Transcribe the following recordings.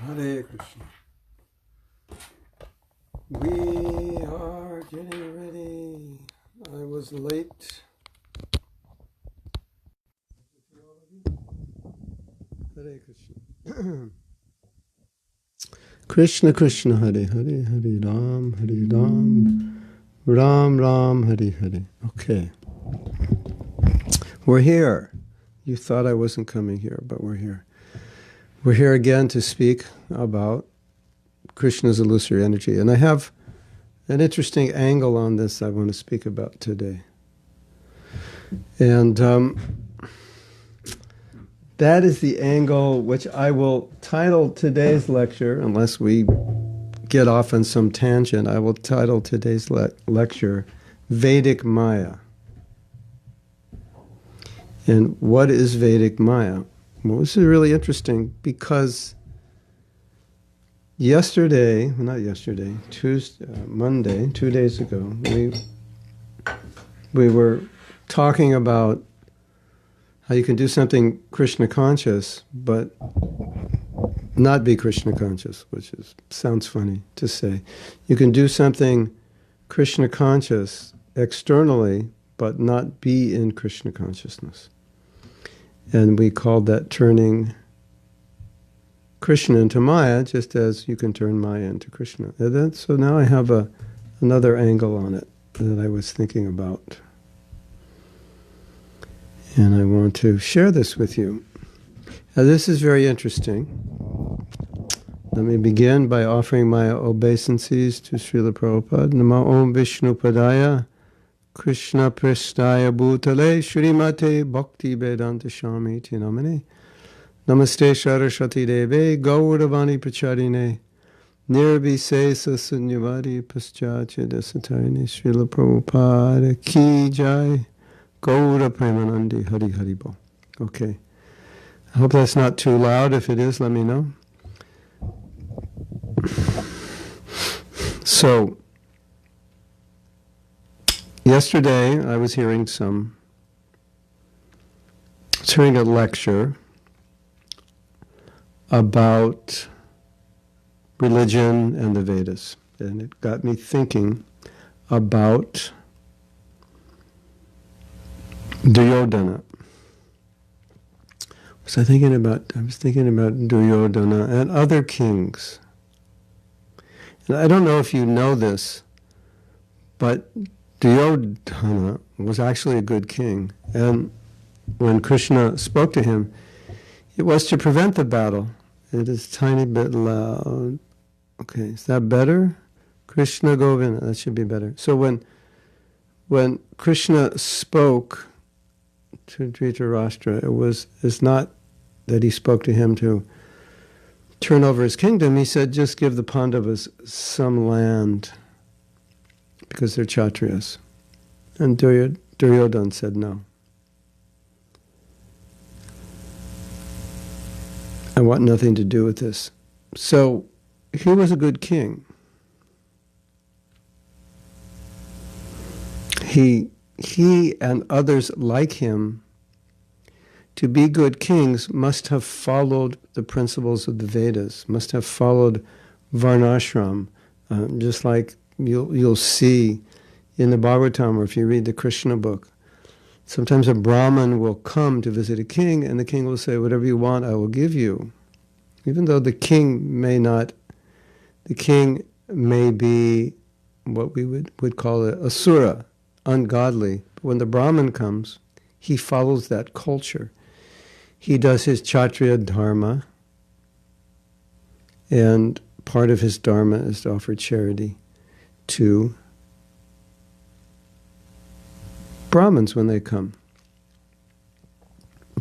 Hare Krishna. We are getting ready. I was late. Hare Krishna. Krishna Krishna Hare Hare Hare Ram Ram Ram Hare Hare. Okay. We're here. You thought I wasn't coming here, but we're here. We're here again to speak about Krishna's illusory energy. And I have an interesting angle on this I want to speak about today. And that is the angle which I will title today's lecture, unless we get off on some tangent, I will title today's lecture, Vedic Maya. And what is Vedic Maya? Well, this is really interesting because Monday, 2 days ago, we were talking about how you can do something Krishna conscious, but not be Krishna conscious, which sounds funny to say. You can do something Krishna conscious externally, but not be in Krishna consciousness. And we called that turning Krishna into Maya, just as you can turn Maya into Krishna. So now I have another angle on it that I was thinking about. And I want to share this with you. Now this is very interesting. Let me begin by offering my obeisances to Srila Prabhupada. Namo Om Vishnu Padaya Krishna Prestaya Bhutale Shrimate Bhakti Vedanta Swami Namane Namaste Saraswati Deve Gauravani Pracharine Nirvisesa Sunyavadi Paschacha Desatarine Srila Prabhupada Ki Jai Gaura Premanandi Hari Haribo. Okay. I hope that's not too loud. If it is, let me know. So, yesterday I was hearing a lecture about religion and the Vedas. And it got me thinking about Duryodhana. I was thinking about Duryodhana and other kings. And I don't know if you know this, but Duryodhana was actually a good king. And when Krishna spoke to him, it was to prevent the battle. It is a tiny bit loud. Okay, is that better? Krishna Govinda, that should be better. So when Krishna spoke to Dhritarashtra, it's not that he spoke to him to turn over his kingdom. He said, just give the Pandavas some land because they're Kshatriyas. And Duryodhana said no. I want nothing to do with this. So he was a good king. He and others like him, to be good kings, must have followed the principles of the Vedas, must have followed Varnashram, just like you'll see in the Bhagavatam, or if you read the Krishna book. Sometimes a Brahmin will come to visit a king, and the king will say, whatever you want, I will give you. Even though the king may be what we would call a asura, ungodly. But when the Brahmin comes, he follows that culture. He does his Kshatriya dharma, and part of his dharma is to offer charity to Brahmins when they come.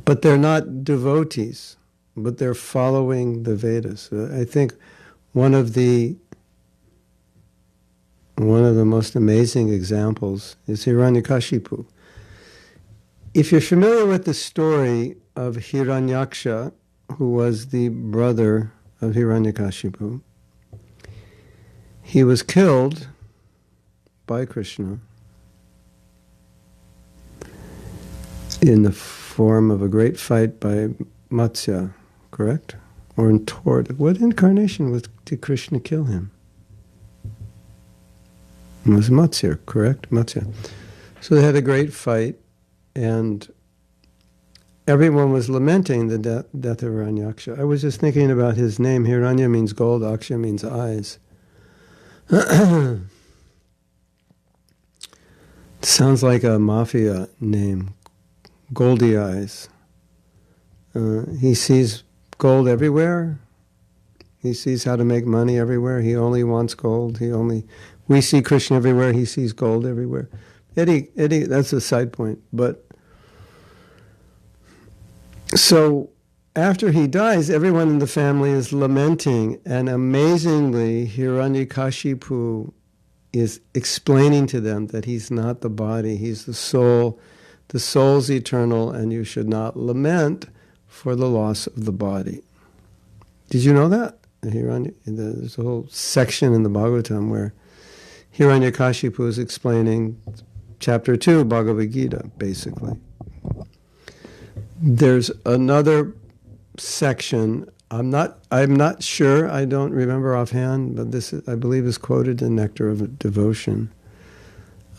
But they're not devotees, but they're following the Vedas. I think one of the most amazing examples is Hiranyakashipu. If you're familiar with the story of Hiranyaksha, who was the brother of Hiranyakashipu, he was killed by Krishna in the form of a great fight by Matsya, correct? or toward. What incarnation did Krishna kill him? It was Matsya, correct? Matsya. So they had a great fight, and everyone was lamenting the death of Hiranyaksha. I was just thinking about his name. Hiranya means gold, Aksha means eyes. Sounds like a mafia name, Goldie Eyes. He sees gold everywhere. He sees how to make money everywhere. He only wants gold. We see Krishna everywhere. He sees gold everywhere. Eddie, that's a side point. But so after he dies, everyone in the family is lamenting, and amazingly, Hiranyakashipu is explaining to them that he's not the body, he's the soul. The soul's eternal, and you should not lament for the loss of the body. Did you know that? There's a whole section in the Bhagavatam where Hiranyakashipu is explaining chapter 2, Bhagavad Gita, basically. There's another section, I'm not sure, I don't remember offhand, but this, I believe, is quoted in Nectar of Devotion,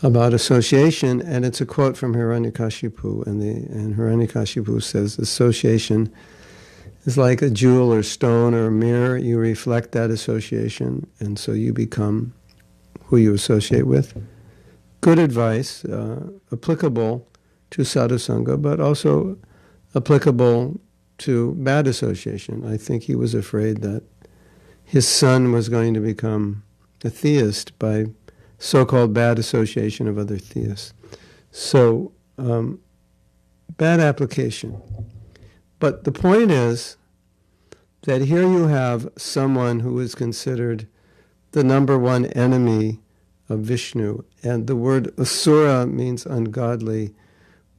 about association, and it's a quote from Hiranyakashipu, and Hiranyakashipu says, association is like a jewel or stone or a mirror. You reflect that association, and so you become who you associate with. Good advice, applicable to sadhusanga, but also applicable to bad association. I think he was afraid that his son was going to become a theist by so-called bad association of other theists. So, bad application. But the point is that here you have someone who is considered the number one enemy of Vishnu. And the word asura means ungodly,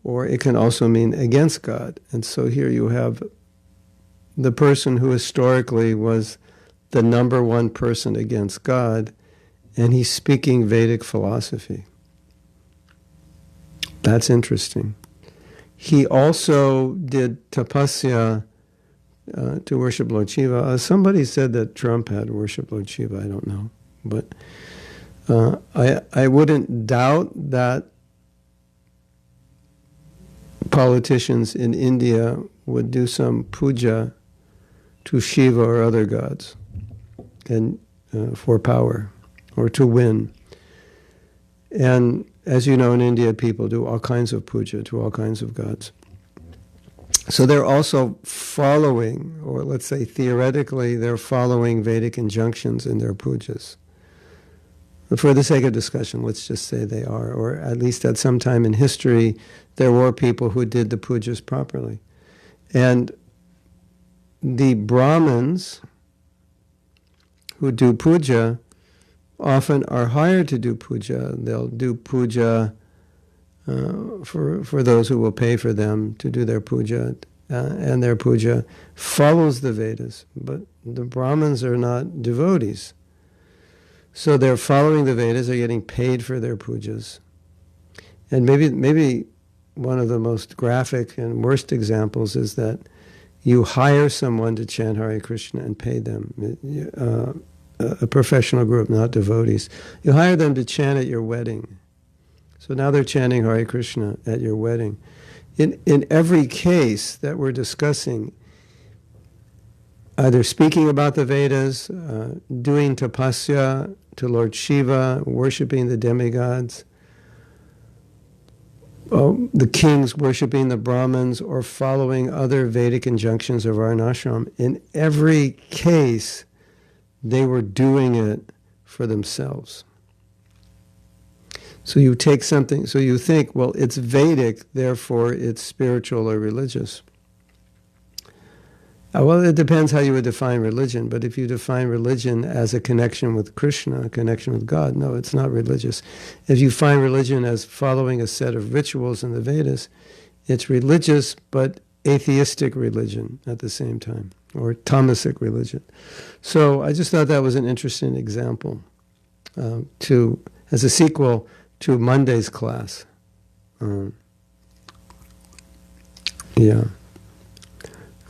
or it can also mean against God. And so here you have the person who historically was the number one person against God, and he's speaking Vedic philosophy. That's interesting. He also did tapasya to worship Lord Shiva. Somebody said that Trump had worshiped Lord Shiva. I don't know. But I wouldn't doubt that politicians in India would do some puja to Shiva or other gods and for power or to win. And as you know, in India, people do all kinds of puja to all kinds of gods. So they're also following, or let's say theoretically, they're following Vedic injunctions in their pujas. But for the sake of discussion, let's just say they are, or at least at some time in history, there were people who did the pujas properly. And the Brahmins who do puja often are hired to do puja. They'll do puja for those who will pay for them to do their puja, and their puja follows the Vedas. But the Brahmins are not devotees. So they're following the Vedas, they're getting paid for their pujas. And maybe one of the most graphic and worst examples is that you hire someone to chant Hare Krishna and pay them, a professional group, not devotees. You hire them to chant at your wedding. So now they're chanting Hare Krishna at your wedding. In every case that we're discussing, either speaking about the Vedas, doing tapasya to Lord Shiva, worshipping the demigods, the kings worshipping the Brahmins, or following other Vedic injunctions of Varnashram, in every case, they were doing it for themselves. So you take something, so you think, well, it's Vedic, therefore it's spiritual or religious. Well, it depends how you would define religion, but if you define religion as a connection with Krishna, a connection with God, no, it's not religious. If you find religion as following a set of rituals in the Vedas, it's religious, but atheistic religion at the same time, or tamasic religion. So I just thought that was an interesting example as a sequel to Monday's class. Yeah.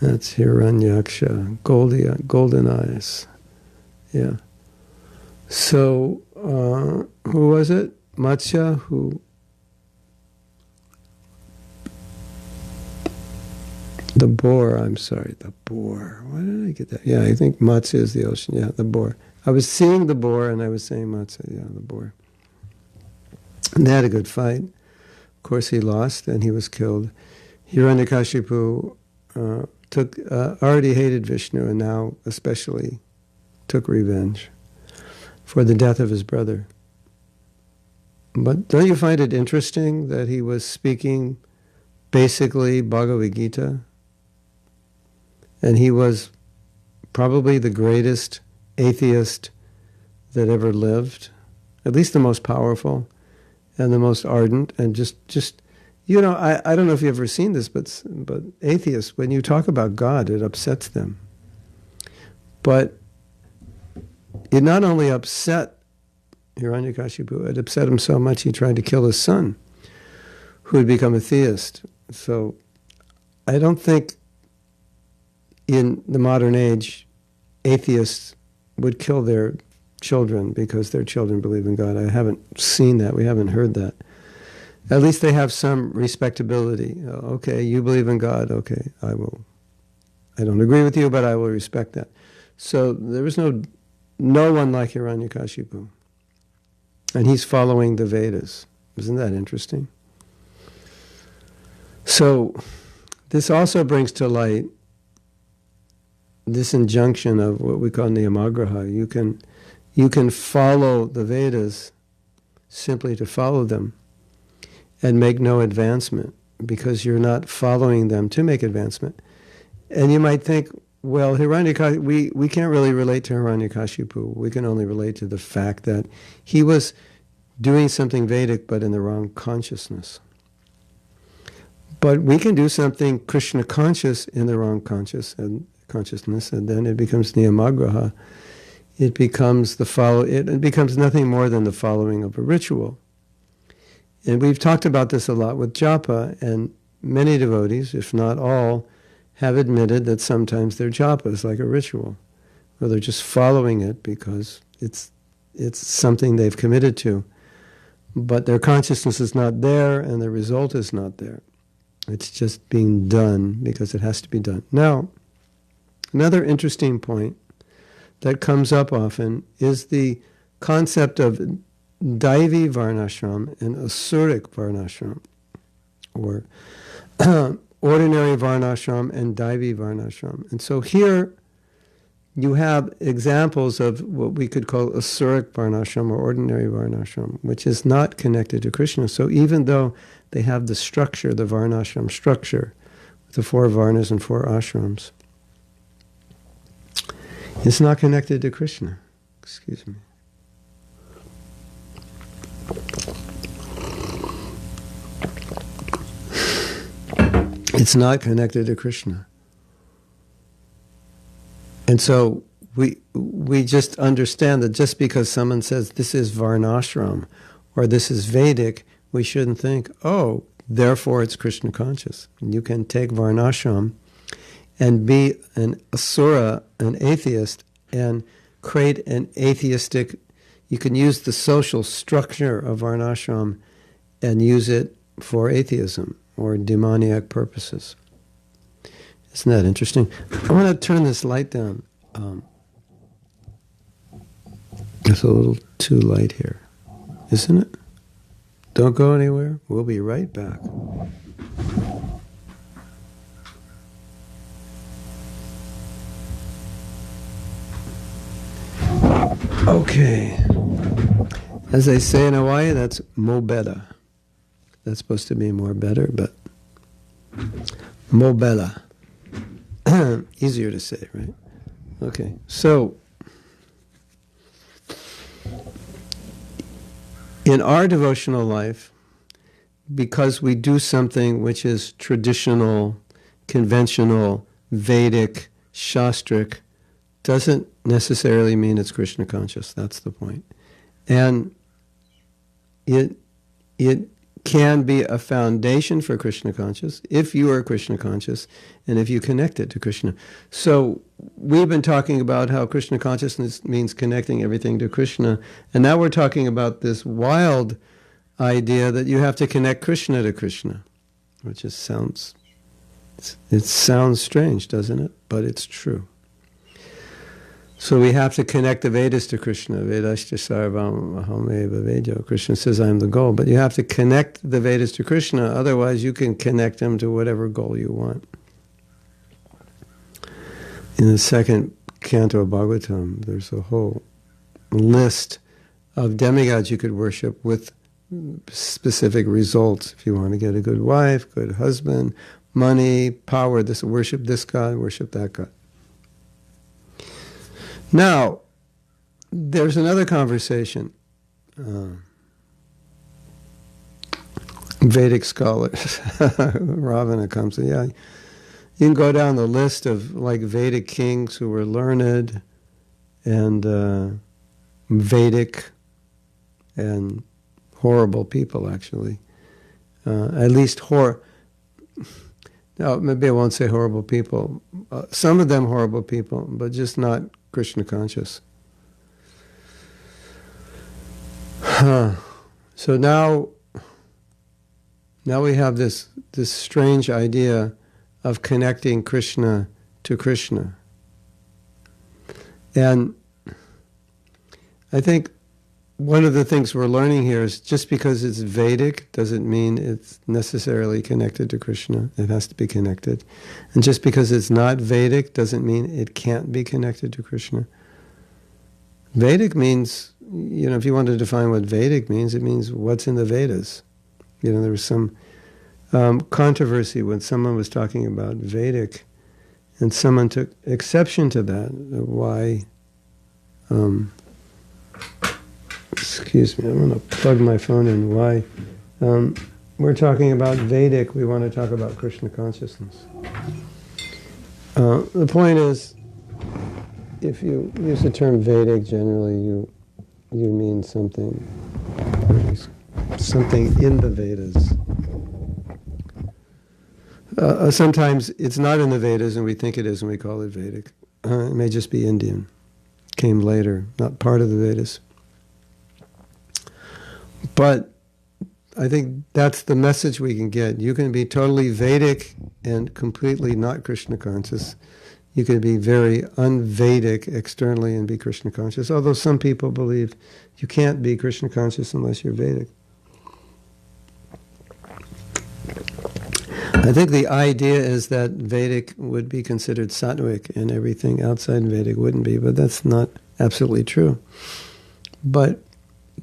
That's Hiranyaksha, golden eyes. Yeah. So, who was it? Matsya, who... The boar, I'm sorry, the boar. Why did I get that? Yeah, I think Matsya is the ocean. Yeah, the boar. I was seeing the boar and I was saying Matsya. Yeah, the boar. And they had a good fight. Of course, he lost and he was killed. Hiranyakashipu already hated Vishnu and now especially took revenge for the death of his brother. But don't you find it interesting that he was speaking basically Bhagavad Gita? And he was probably the greatest atheist that ever lived, at least the most powerful and the most ardent, and just you know, I don't know if you've ever seen this, but atheists, when you talk about God, it upsets them. But it not only upset Hiranyakashipu, it upset him so much he tried to kill his son, who had become a theist. So I don't think in the modern age atheists would kill their children because their children believe in God. I haven't seen that. We haven't heard that. At least they have some respectability. Okay, you believe in God. Okay, I don't agree with you, but I will respect that. So there was no one like Hiranyakashipu. And he's following the Vedas. Isn't that interesting? So this also brings to light this injunction of what we call niyamagraha. You can follow the Vedas simply to follow them and make no advancement because you're not following them to make advancement. And you might think, well, we can't really relate to Hiranyakashipu. We can only relate to the fact that he was doing something Vedic but in the wrong consciousness. But we can do something Krishna conscious in the wrong consciousness, and then it becomes niyamagraha. It becomes it becomes nothing more than the following of a ritual. And we've talked about this a lot with japa, and many devotees, if not all, have admitted that sometimes their japa is like a ritual, or they're just following it because it's something they've committed to. But their consciousness is not there, and the result is not there. It's just being done because it has to be done. Now, another interesting point that comes up often is the concept of Daivi Varnashram and Asuric Varnashram, or ordinary Varnashram and Daivi Varnashram. And so here you have examples of what we could call Asuric Varnashram or ordinary Varnashram, which is not connected to Krishna. So even though they have the structure, the Varnashram structure, with the 4 Varnas and 4 ashrams, it's not connected to Krishna. Excuse me. It's not connected to Krishna. And so we just understand that just because someone says this is Varnashram or this is Vedic, we shouldn't think, oh, therefore it's Krishna conscious. And you can take Varnashram and be an asura, an atheist, and create an atheistic, you can use the social structure of Varnashram and use it for atheism or demoniac purposes. Isn't that interesting? I want to turn this light down. It's a little too light here, isn't it? Don't go anywhere. We'll be right back. Okay. As they say in Hawaii, that's mo better. That's supposed to be more better, but mo bella. Easier to say, right? Okay, so in our devotional life, because we do something which is traditional, conventional, Vedic, Shastric, doesn't necessarily mean it's Krishna conscious. That's the point. And it can be a foundation for Krishna conscious if you are Krishna conscious and if you connect it to Krishna. So we've been talking about how Krishna consciousness means connecting everything to Krishna, and now we're talking about this wild idea that you have to connect Krishna to Krishna, which just sounds strange, doesn't it? But it's true. So we have to connect the Vedas to Krishna. Vedashya sarvam ahameva vedo. Krishna says, I am the goal. But you have to connect the Vedas to Krishna, otherwise you can connect them to whatever goal you want. In the second canto of Bhagavatam, there's a whole list of demigods you could worship with specific results. If you want to get a good wife, good husband, money, power, worship this God, worship that God. Now, there's another conversation. Vedic scholars, Ravana comes and you can go down the list of like Vedic kings who were learned and Vedic and horrible people, actually. At least no, maybe I won't say horrible people. Some of them horrible people, but just not Krishna conscious. So now we have this strange idea of connecting Krishna to Krishna. And I think one of the things we're learning here is just because it's Vedic doesn't mean it's necessarily connected to Krishna. It has to be connected. And just because it's not Vedic doesn't mean it can't be connected to Krishna. Vedic means, if you want to define what Vedic means, it means what's in the Vedas. There was some controversy when someone was talking about Vedic, and someone took exception to that. Why? Excuse me, I'm going to plug my phone in. Why? We're talking about Vedic, we want to talk about Krishna consciousness. The point is, if you use the term Vedic, generally you mean something in the Vedas. Sometimes it's not in the Vedas and we think it is and we call it Vedic. It may just be Indian. Came later, not part of the Vedas. But I think that's the message we can get. You can be totally Vedic and completely not Krishna conscious. You can be very un-Vedic externally and be Krishna conscious, although some people believe you can't be Krishna conscious unless you're Vedic. I think the idea is that Vedic would be considered sattvic and everything outside Vedic wouldn't be, but that's not absolutely true. But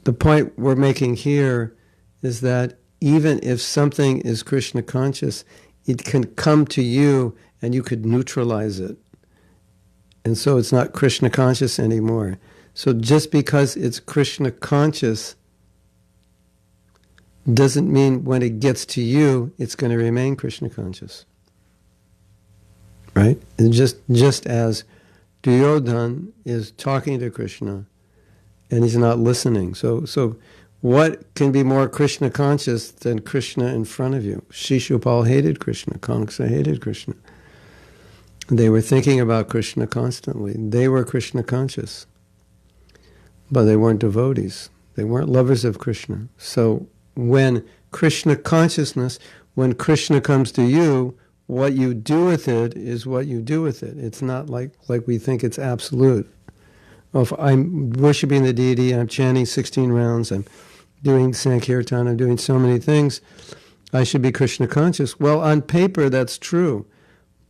the point we're making here is that even if something is Krishna conscious, it can come to you and you could neutralize it. And so it's not Krishna conscious anymore. So just because it's Krishna conscious doesn't mean when it gets to you, it's going to remain Krishna conscious. Right? And just as Duryodhana is talking to Krishna and he's not listening. So what can be more Krishna conscious than Krishna in front of you? Shishupal hated Krishna. Kamsa hated Krishna. They were thinking about Krishna constantly. They were Krishna conscious. But they weren't devotees. They weren't lovers of Krishna. So when Krishna consciousness, when Krishna comes to you, what you do with it is what you do with it. It's not like we think it's absolute. Oh, if I'm worshiping the deity, I'm chanting 16 rounds, I'm doing Sankirtan, I'm doing so many things, I should be Krishna conscious. Well, on paper, that's true.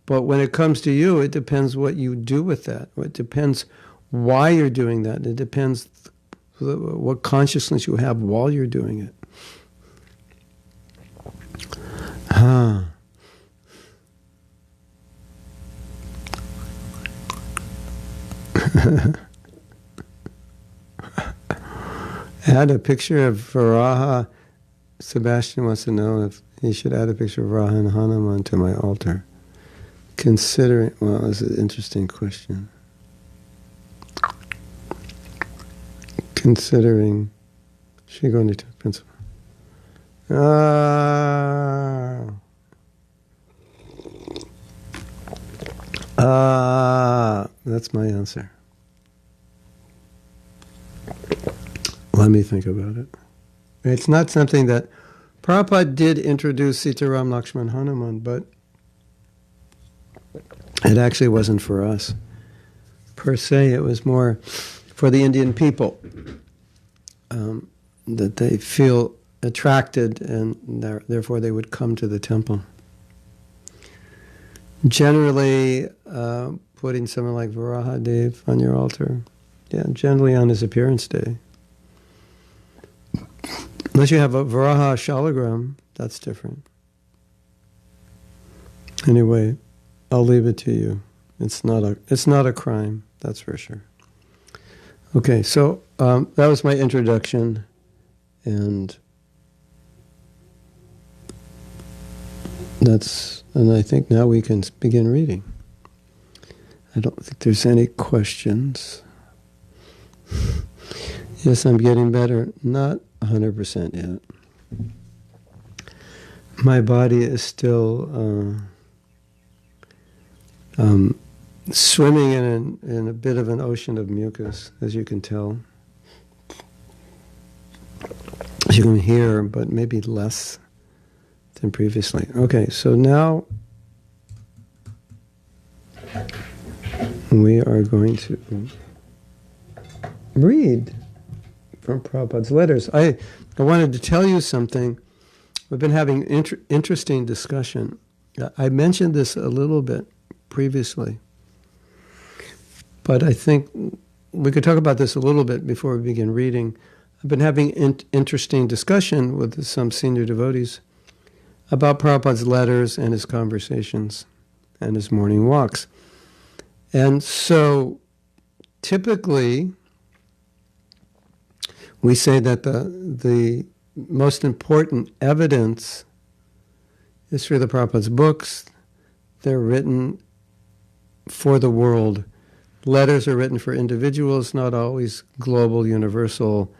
But when it comes to you, it depends what you do with that. It depends why you're doing that. It depends what consciousness you have while you're doing it. Add a picture of Varaha. Sebastian wants to know if he should add a picture of Varaha and Hanuman to my altar. Considering, well, that's an interesting question. Considering Shigonita principle. That's my answer. Let me think about it. It's not something that Prabhupada did introduce Sitaram Lakshman Hanuman, but it actually wasn't for us per se. It was more for the Indian people, that they feel attracted and therefore they would come to the temple. Generally, putting someone like Varahadev on your altar, generally on his appearance day. Unless you have a Varaha Shalagram, that's different. Anyway, I'll leave it to you. It's not a crime, that's for sure. Okay, so that was my introduction, and I think now we can begin reading. I don't think there's any questions. Yes, I'm getting better. Not 100% yet. My body is still swimming in a bit of an ocean of mucus, as you can tell. As you can hear, but maybe less than previously. Okay, so now we are going to read from Prabhupada's letters. I wanted to tell you something. We've been having interesting discussion. I mentioned this a little bit previously, but I think we could talk about this a little bit before we begin reading. I've been having interesting discussion with some senior devotees about Prabhupada's letters and his conversations and his morning walks. And so typically we say that the most important evidence is through the Prabhupada's books. They're written for the world. Letters are written for individuals, not always global, universal.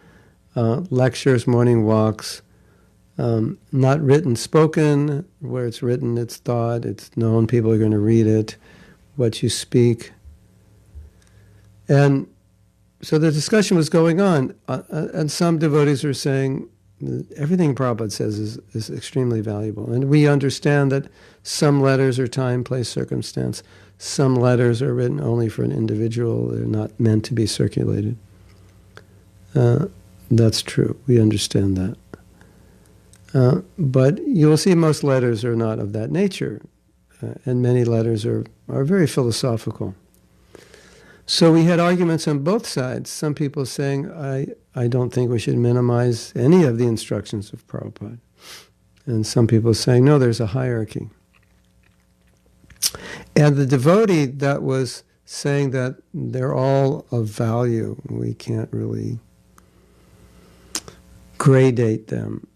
Lectures, morning walks, not written, spoken. Where it's written, it's thought, it's known, people are going to read it, what you speak. And so the discussion was going on, and some devotees were saying, everything Prabhupada says is extremely valuable. And we understand that some letters are time, place, circumstance. Some letters are written only for an individual. They're not meant to be circulated. That's true. We understand that. But you'll see most letters are not of that nature. And many letters are very philosophical. So we had arguments on both sides. Some people saying, I don't think we should minimize any of the instructions of Prabhupada. And some people saying, no, there's a hierarchy. And the devotee that was saying that they're all of value, we can't really gradate them.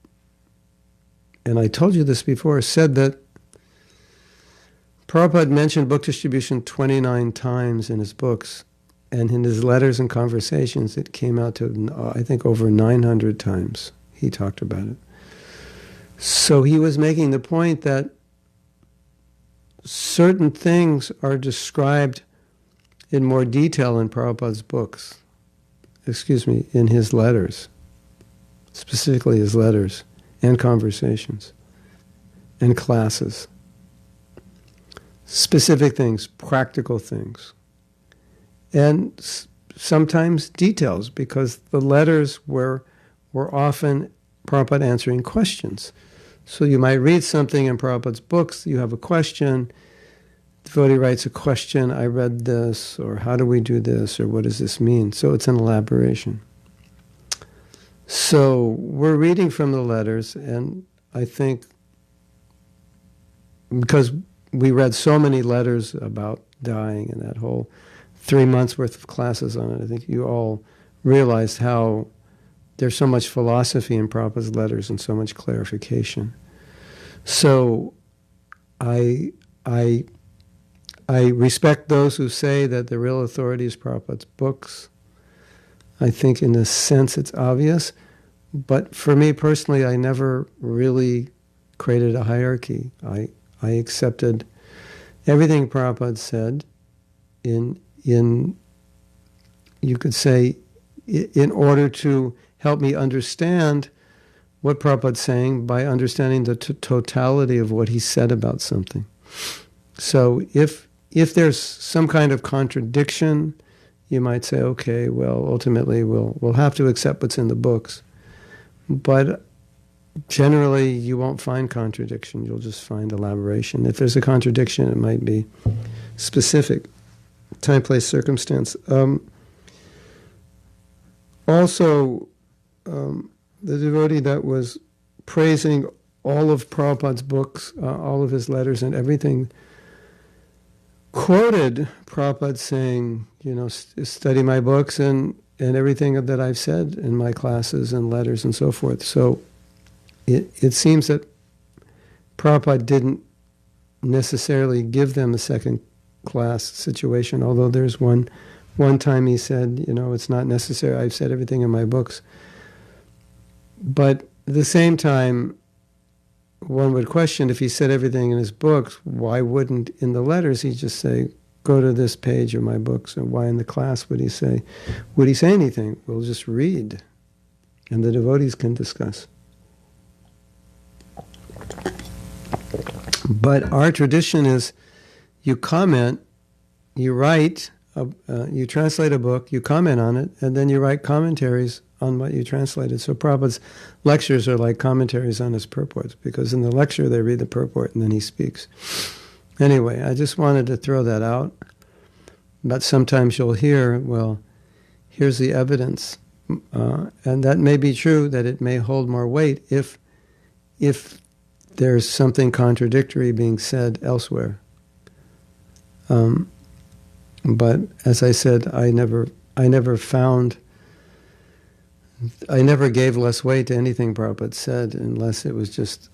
And I told you this before, said that Prabhupada mentioned book distribution 29 times in his books, and in his letters and conversations it came out to, I think, over 900 times he talked about it. So he was making the point that certain things are described in more detail in Prabhupada's books, in his letters, specifically his letters and conversations and classes. Specific things, practical things. And sometimes details, because the letters were often Prabhupada answering questions. So you might read something in Prabhupada's books, you have a question, the devotee writes a question, I read this, or how do we do this, or what does this mean? So it's an elaboration. So we're reading from the letters, and I think because we read so many letters about dying and that whole 3 months worth of classes on it, I think you all realized how there's so much philosophy in Prabhupada's letters and so much clarification. So I respect those who say that the real authority is Prabhupada's books. I think in a sense it's obvious. But for me personally, I never really created a hierarchy. I accepted everything Prabhupada said in you could say, in order to help me understand what Prabhupada's saying by understanding the totality of what he said about something. So if there's some kind of contradiction, you might say, okay, well, ultimately we'll have to accept what's in the books. But generally, you won't find contradiction. You'll just find elaboration. If there's a contradiction, it might be specific, time, place, circumstance. Also, the devotee that was praising all of Prabhupada's books, all of his letters and everything, quoted Prabhupada saying, study my books and everything that I've said in my classes and letters and so forth. So it seems that Prabhupada didn't necessarily give them a second-class situation, although there's one time he said, it's not necessary, I've said everything in my books. But at the same time, one would question, if he said everything in his books, why wouldn't in the letters he just say, go to this page of my books? And why in the class would he say anything? We'll just read, and the devotees can discuss. But our tradition is, you comment, you write, you translate a book, you comment on it, and then you write commentaries on what you translated. So Prabhupada's lectures are like commentaries on his purports, because in the lecture they read the purport and then he speaks. Anyway, I just wanted to throw that out. But sometimes you'll hear, well, here's the evidence. And that may be true, that it may hold more weight if there's something contradictory being said elsewhere. But as I said, I never gave less weight to anything Prabhupada said, unless it was just,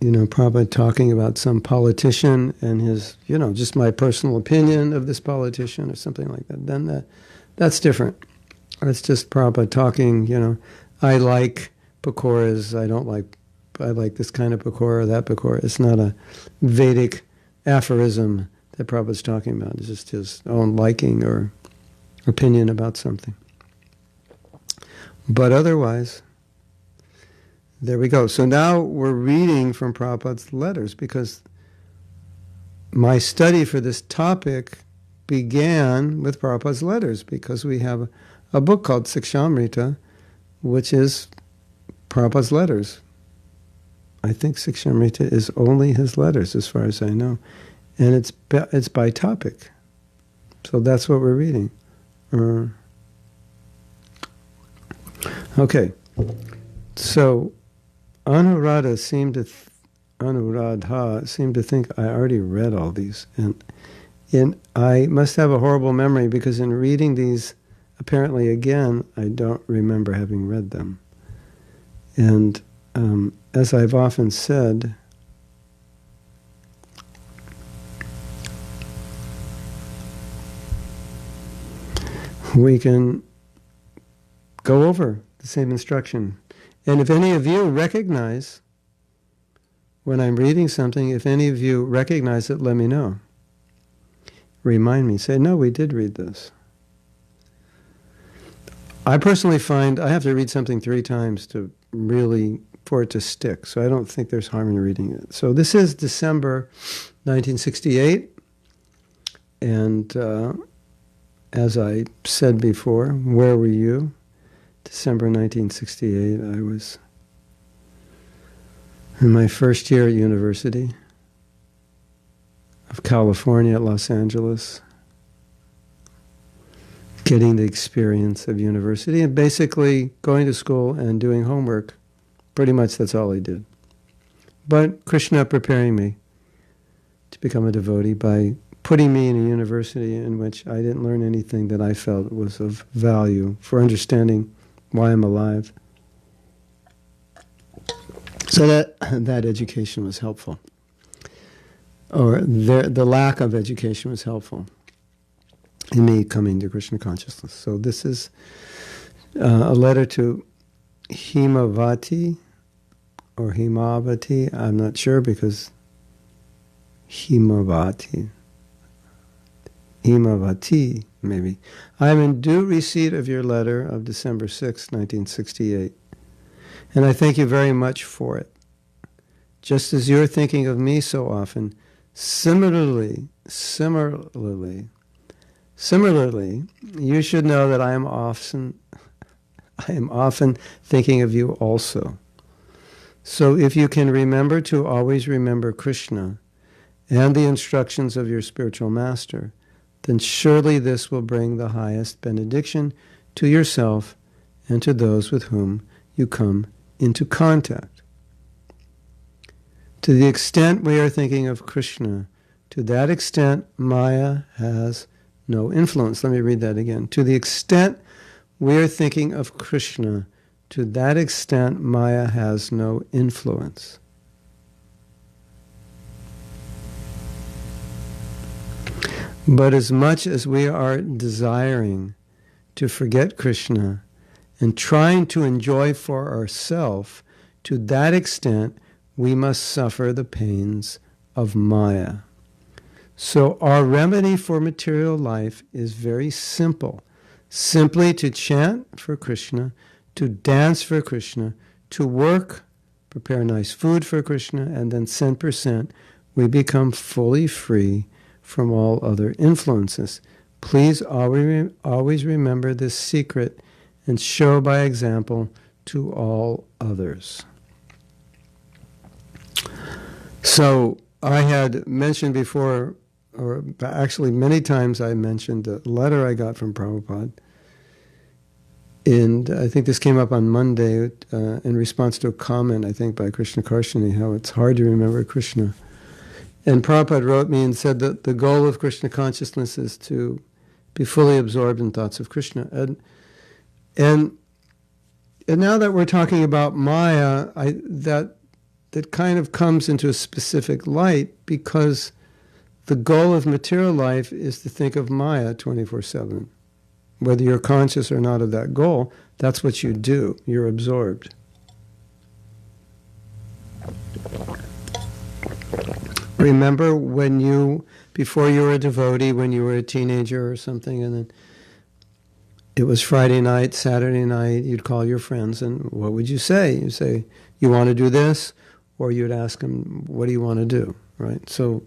Prabhupada talking about some politician and his, just my personal opinion of this politician or something like that. Then that's different. It's just Prabhupada talking, I like pakoras, I like this kind of pakora, that pakora. It's not a Vedic aphorism that Prabhupada's talking about. It's just his own liking or opinion about something. But otherwise, there we go. So now we're reading from Prabhupada's letters, because my study for this topic began with Prabhupada's letters, because we have a book called Sikshamrita, which is Prabhupada's letters. I think Sikshamrita is only his letters, as far as I know. And it's by topic. So that's what we're reading. Okay. So Anuradha seemed to think I already read all these. And I must have a horrible memory, because in reading these, apparently again, I don't remember having read them. And as I've often said, we can go over the same instruction. And if any of you recognize, when I'm reading something, if any of you recognize it, let me know. Remind me. Say, no, we did read this. I personally find I have to read something 3 times for it to stick. So I don't think there's harm in reading it. So this is December 1968. And as I said before, where were you? December 1968, I was in my first year at University of California at Los Angeles, getting the experience of university and basically going to school and doing homework. Pretty much that's all I did. But Krishna preparing me to become a devotee by putting me in a university in which I didn't learn anything that I felt was of value for understanding why I'm alive. So that education was helpful. Or the lack of education was helpful in me coming to Krishna consciousness. So this is a letter to Himavati or Himavati, I'm not sure because Himavati, maybe. I am in due receipt of your letter of December 6, 1968, and I thank you very much for it. Just as you're thinking of me so often, similarly, you should know that I am often thinking of you also. So if you can remember to always remember Krishna and the instructions of your spiritual master, then surely this will bring the highest benediction to yourself and to those with whom you come into contact. To the extent we are thinking of Krishna, to that extent Maya has no influence. Let me read that again. To the extent we are thinking of Krishna, to that extent Maya has no influence. But as much as we are desiring to forget Krishna and trying to enjoy for ourselves, to that extent we must suffer the pains of Maya. So our remedy for material life is very simple. Simply to chant for Krishna, to dance for Krishna, to work, prepare nice food for Krishna, and then cent per cent, we become fully free from all other influences. Please always remember this secret and show by example to all others. So I had mentioned before, or actually many times I mentioned a letter I got from Prabhupada. And I think this came up on Monday in response to a comment, I think, by Krishna Karshani, how it's hard to remember Krishna. And Prabhupada wrote me and said that the goal of Krishna consciousness is to be fully absorbed in thoughts of Krishna. And now that we're talking about Maya, that kind of comes into a specific light because the goal of material life is to think of Maya 24/7. Whether you're conscious or not of that goal, that's what you do. You're absorbed. Remember before you were a devotee, when you were a teenager or something, and then it was Friday night, Saturday night, you'd call your friends, and what would you say? You'd say, you want to do this? Or you'd ask them, what do you want to do? Right? So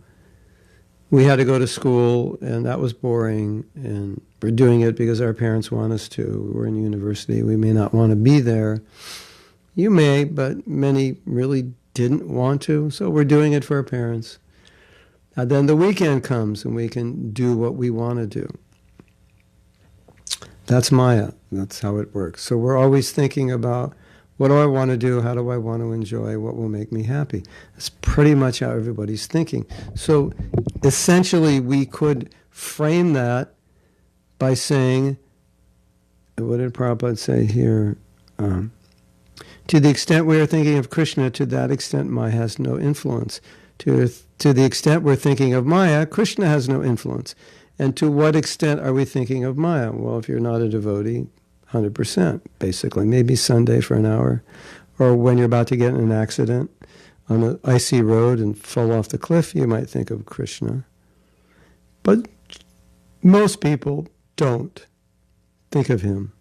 we had to go to school, and that was boring, and we're doing it because our parents want us to. We're in university. We may not want to be there. You may, but many really didn't want to, so we're doing it for our parents. And then the weekend comes, and we can do what we want to do. That's Maya. That's how it works. So we're always thinking about, what do I want to do? How do I want to enjoy? What will make me happy? That's pretty much how everybody's thinking. So essentially, we could frame that by saying, what did Prabhupada say here? To the extent we are thinking of Krishna, to that extent Maya has no influence. To the extent we're thinking of Maya, Krishna has no influence. And to what extent are we thinking of Maya? Well, if you're not a devotee, 100%, basically. Maybe Sunday for an hour. Or when you're about to get in an accident on an icy road and fall off the cliff, you might think of Krishna. But most people don't think of him.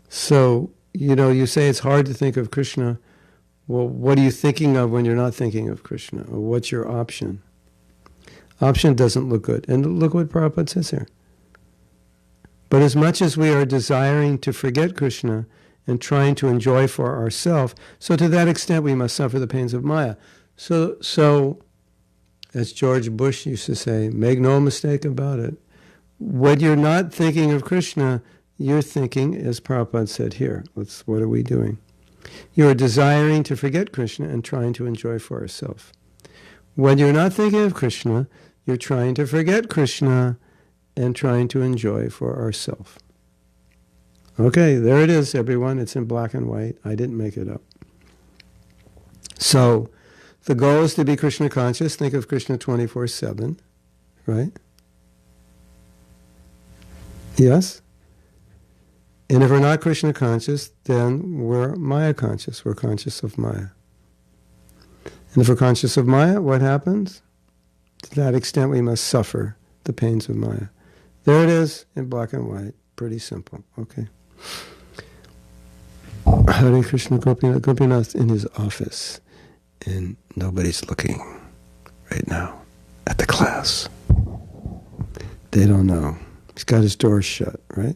So, you say it's hard to think of Krishna. Well, what are you thinking of when you're not thinking of Krishna? Or what's your option? Option doesn't look good. And look what Prabhupada says here. But as much as we are desiring to forget Krishna and trying to enjoy for ourselves, so to that extent we must suffer the pains of Maya. So as George Bush used to say, make no mistake about it. When you're not thinking of Krishna, you're thinking, as Prabhupada said here, what are we doing? You are desiring to forget Krishna and trying to enjoy for ourselves. When you're not thinking of Krishna, you're trying to forget Krishna and trying to enjoy for ourselves. Okay, there it is, everyone. It's in black and white. I didn't make it up. So, the goal is to be Krishna conscious. Think of Krishna 24/7, right? Yes? And if we're not Krishna conscious, then we're Maya conscious. We're conscious of Maya. And if we're conscious of Maya, what happens? To that extent, we must suffer the pains of Maya. There it is in black and white. Pretty simple. Okay. Hare Krishna. Gopinath in his office. And nobody's looking right now at the class. They don't know. He's got his door shut, right?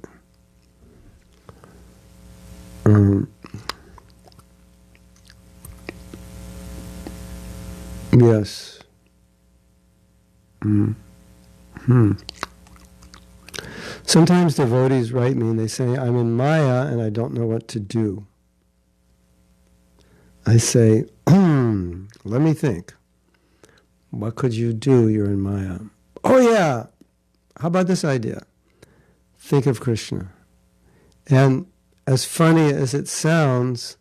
Yes. Sometimes devotees write me and they say, I'm in Maya and I don't know what to do. I say, let me think. What could you do? You're in Maya. Oh yeah! How about this idea? Think of Krishna. And as funny as it sounds,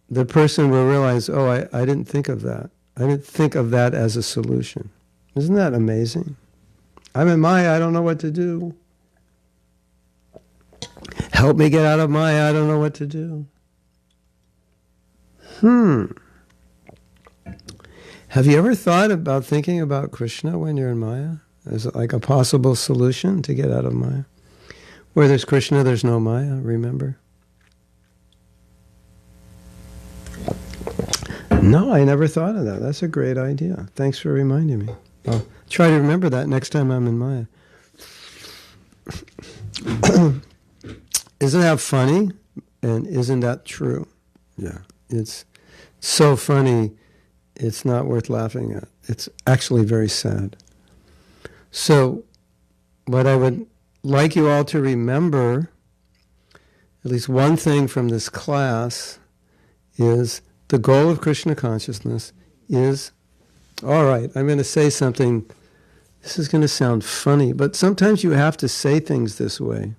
the person will realize, oh, I didn't think of that. I didn't think of that as a solution. Isn't that amazing? I'm in Maya, I don't know what to do. Help me get out of Maya, I don't know what to do. Have you ever thought about thinking about Krishna when you're in Maya? As like a possible solution to get out of Maya? Where there's Krishna, there's no Maya, remember? No, I never thought of that. That's a great idea. Thanks for reminding me. I'll try to remember that next time I'm in Maya. Isn't that funny? And isn't that true? Yeah. It's so funny, it's not worth laughing at. It's actually very sad. So, what I would like you all to remember, at least one thing from this class, is the goal of Krishna consciousness is, all right, I'm going to say something, this is going to sound funny, but sometimes you have to say things this way.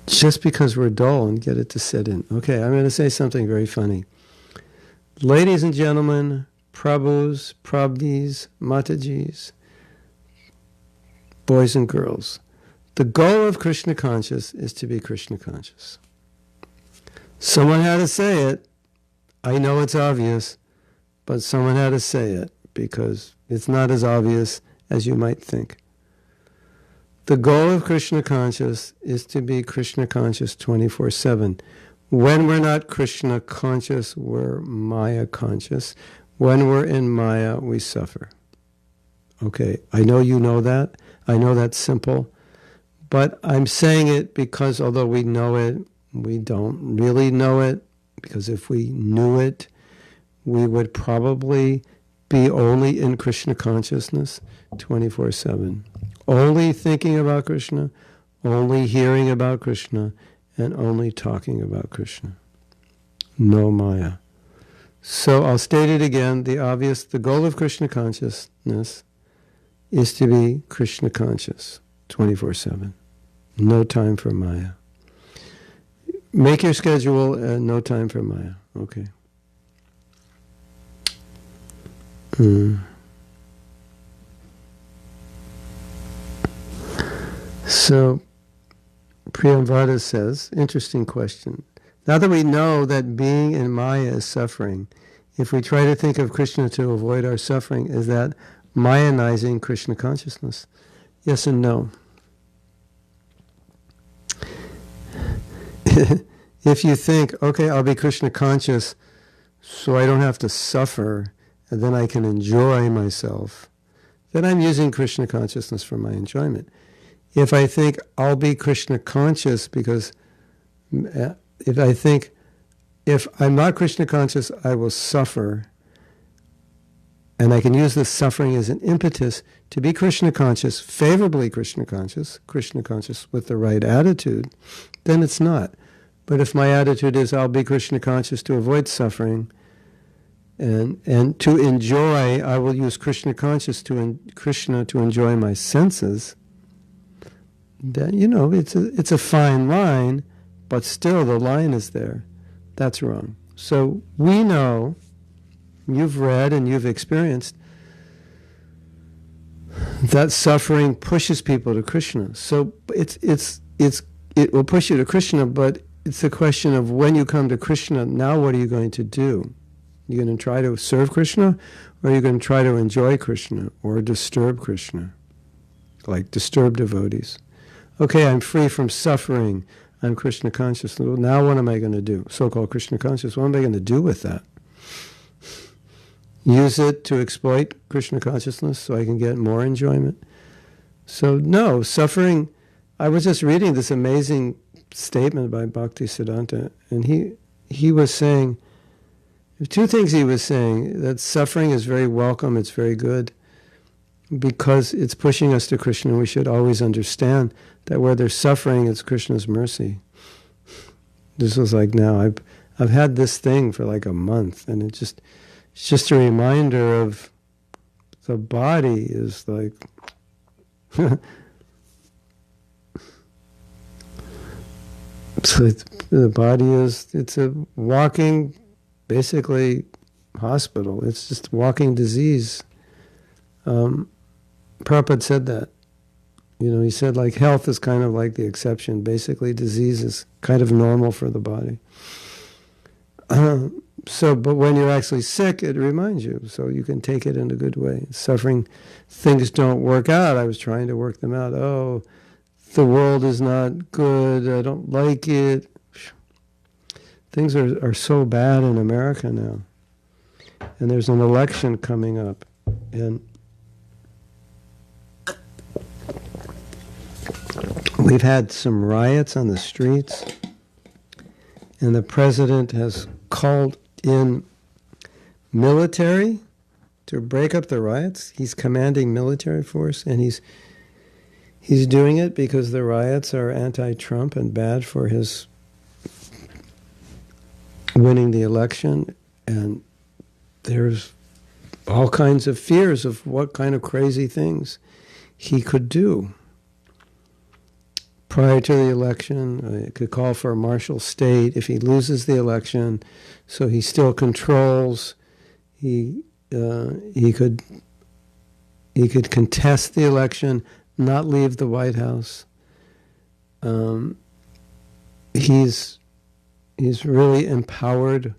Just because we're dull and get it to sit in. Okay, I'm going to say something very funny. Ladies and gentlemen, Prabhus, Prabhis, Matajis, boys and girls, the goal of Krishna conscious is to be Krishna conscious. Someone had to say it. I know it's obvious, but someone had to say it because it's not as obvious as you might think. The goal of Krishna conscious is to be Krishna conscious 24/7. When we're not Krishna conscious, we're Maya conscious. When we're in Maya, we suffer. Okay, I know you know that. I know that's simple. But I'm saying it because although we know it, we don't really know it. Because if we knew it, we would probably be only in Krishna consciousness 24/7. Only thinking about Krishna, only hearing about Krishna, and only talking about Krishna. No Maya. So I'll state it again, the goal of Krishna consciousness is to be Krishna conscious 24/7. No time for Maya. Make your schedule no time for Maya. Okay. So, Priyamvada says, interesting question. Now that we know that being in Maya is suffering, if we try to think of Krishna to avoid our suffering, is that Mayanizing Krishna consciousness? Yes and no. If you think, okay, I'll be Krishna conscious so I don't have to suffer and then I can enjoy myself, then I'm using Krishna consciousness for my enjoyment. If I think I'll be Krishna conscious because if I think if I'm not Krishna conscious, I will suffer, and I can use this suffering as an impetus to be Krishna conscious, favorably Krishna conscious with the right attitude, then it's not. But if my attitude is I'll be Krishna conscious to avoid suffering, and to enjoy, I will use Krishna conscious Krishna to enjoy my senses, then, it's a fine line, but still the line is there. That's wrong. So we know, you've read and you've experienced, that suffering pushes people to Krishna. So it will push you to Krishna, but it's a question of when you come to Krishna, now what are you going to do? You're going to try to serve Krishna, or are you going to try to enjoy Krishna or disturb Krishna, like disturb devotees? Okay, I'm free from suffering. I'm Krishna conscious. Well, now what am I going to do? So-called Krishna conscious. What am I going to do with that? Use it to exploit Krishna consciousness so I can get more enjoyment? So no, suffering. I was just reading this amazing statement by Bhakti Siddhanta, and he was saying, two things he was saying, that suffering is very welcome, it's very good, because it's pushing us to Krishna. We should always understand that where there's suffering, it's Krishna's mercy. This was like, now, I've had this thing for like a month, and it's just a reminder of the body is like, so the body it's a walking, basically, hospital. It's just walking disease. Prabhupada said that. He said like health is kind of like the exception. Basically, disease is kind of normal for the body. But when you're actually sick, it reminds you, so you can take it in a good way. Suffering, things don't work out. I was trying to work them out. Oh, the world is not good. I don't like it. Things are so bad in America now. And there's an election coming up. And we've had some riots on the streets. And the president has called in military to break up the riots. He's commanding military force, and he's doing it because the riots are anti-Trump and bad for his winning the election. And there's all kinds of fears of what kind of crazy things he could do. Prior to the election, it could call for a martial state if he loses the election, so he still controls. He could contest the election, not leave the White House. He's really empowered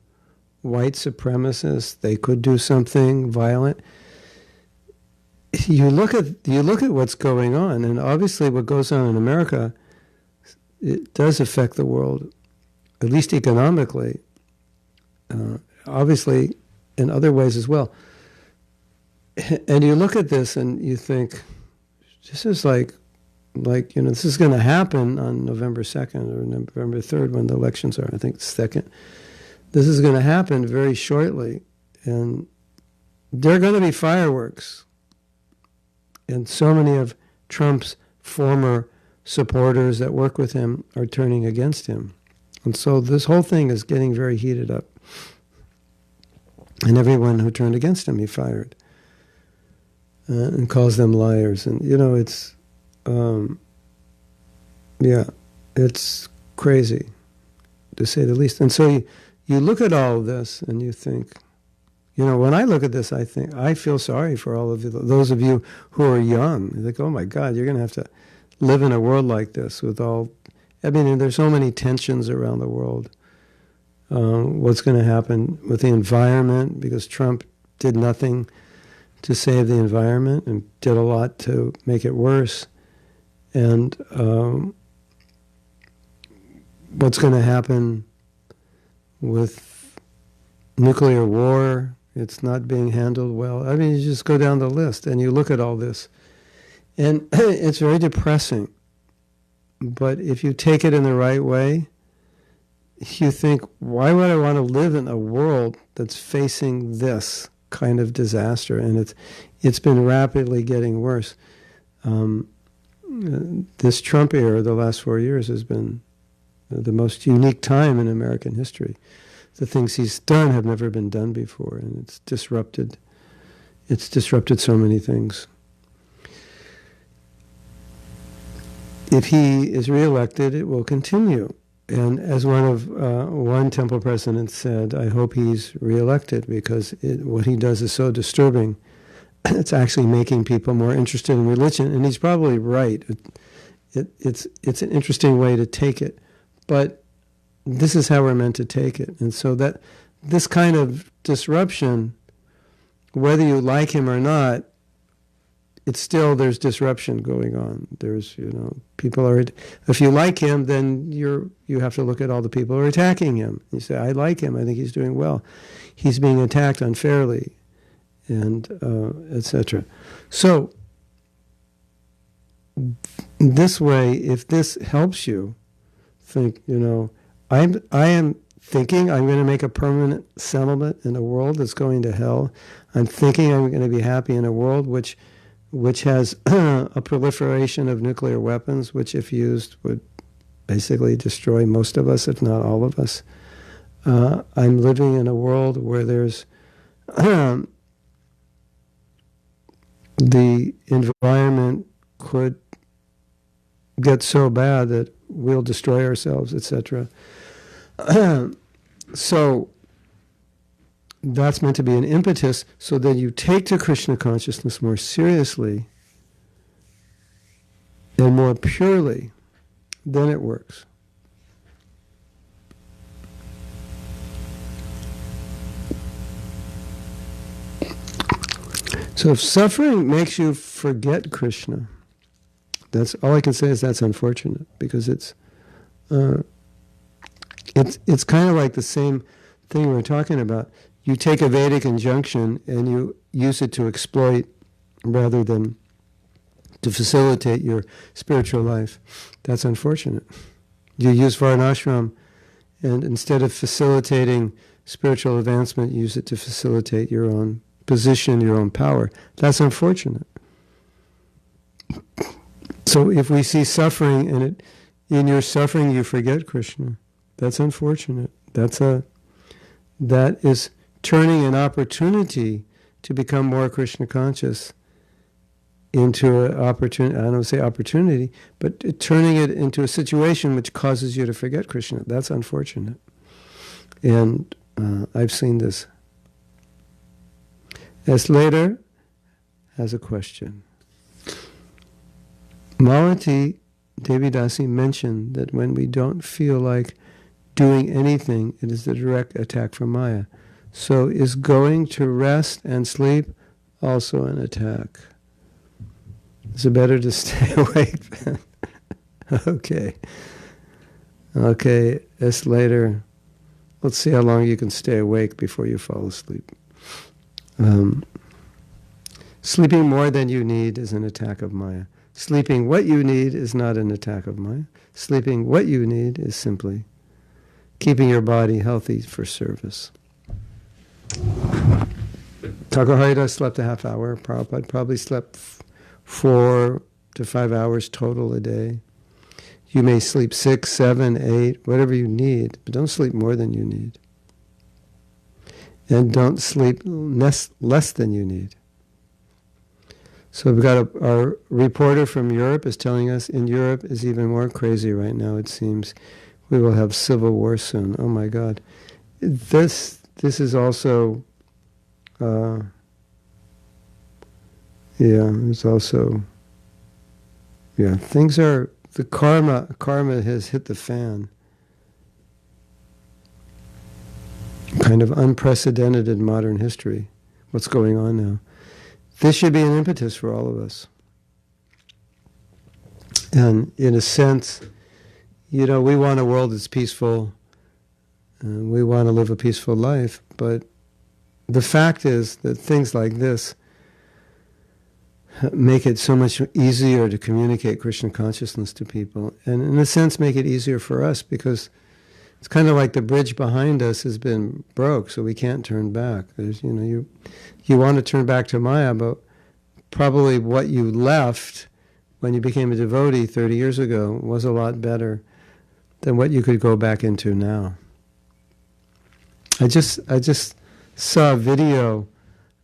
white supremacists. They could do something violent. You look at what's going on, and obviously what goes on in America, it does affect the world, at least economically. Obviously, in other ways as well. And you look at this and you think, this is like this is going to happen on November 2nd or November 3rd when the elections are, I think, 2nd. This is going to happen very shortly. And there are going to be fireworks. And so many of Trump's former supporters that work with him are turning against him. And so this whole thing is getting very heated up. And everyone who turned against him, he fired. And calls them liars. And, it's, it's crazy, to say the least. And so you look at all of this and you think, when I look at this, I think, I feel sorry for all of you, those of you who are young. You think, oh my God, you're going to have to live in a world like this with all, there's so many tensions around the world. What's going to happen with the environment, because Trump did nothing to save the environment and did a lot to make it worse. And what's going to happen with nuclear war? It's not being handled well. You just go down the list and you look at all this. And it's very depressing. But if you take it in the right way, you think, why would I want to live in a world that's facing this kind of disaster? And it's been rapidly getting worse. This Trump era, the last 4 years, has been the most unique time in American history. The things he's done have never been done before, and it's disrupted so many things. If he is reelected, it will continue. And as one temple president said, I hope he's reelected, because what he does is so disturbing. it's actually making people more interested in religion. And he's probably right. It's an interesting way to take it. But this is how we're meant to take it. And so that this kind of disruption, whether you like him or not, it's still, there's disruption going on. There's, people are, if you like him, then you have to look at all the people who are attacking him. You say, I like him, I think he's doing well. He's being attacked unfairly, and etc. So, this way, if this helps you, think, I am thinking I'm going to make a permanent settlement in a world that's going to hell. I'm thinking I'm going to be happy in a world which has a proliferation of nuclear weapons, which if used would basically destroy most of us, if not all of us. I'm living in a world where there's the environment could get so bad that we'll destroy ourselves, etc. So that's meant to be an impetus so that you take to Krishna consciousness more seriously and more purely. Then it works. So if suffering makes you forget Krishna, that's all I can say is that's unfortunate, because it's kind of like the same thing we were talking about. You take a Vedic injunction and you use it to exploit rather than to facilitate your spiritual life. That's unfortunate. You use Varnashram, and instead of facilitating spiritual advancement, use it to facilitate your own position, your own power. That's unfortunate. So if we see suffering and in your suffering you forget Krishna, that's unfortunate. That is turning an opportunity to become more Krishna conscious into an opportunity. I don't say opportunity, but turning it into a situation which causes you to forget Krishna. That's unfortunate. And I've seen this. S. Later has a question. Malati Devidasi mentioned that when we don't feel like doing anything, it is a direct attack from Maya. So is going to rest and sleep also an attack? Is it better to stay awake then? Okay. It's later. Let's see how long you can stay awake before you fall asleep. Sleeping more than you need is an attack of Maya. Sleeping what you need is not an attack of Maya. Sleeping what you need is simply keeping your body healthy for service. Takahata slept a half hour. Prabhupada probably slept 4 to 5 hours total a day. You may sleep 6, 7, 8, whatever you need, but don't sleep more than you need. And don't sleep less than you need. So we've got our reporter from Europe is telling us in Europe is even more crazy right now, it seems. We will have civil war soon. Oh my God. This is also, things are, the karma has hit the fan. Kind of unprecedented in modern history, what's going on now. This should be an impetus for all of us. And in a sense, we want a world that's peaceful, and we want to live a peaceful life, but the fact is that things like this make it so much easier to communicate Krishna consciousness to people, and in a sense make it easier for us, because it's kind of like the bridge behind us has been broke, so we can't turn back. There's, you want to turn back to Maya, but probably what you left when you became a devotee 30 years ago was a lot better than what you could go back into now. I just saw a video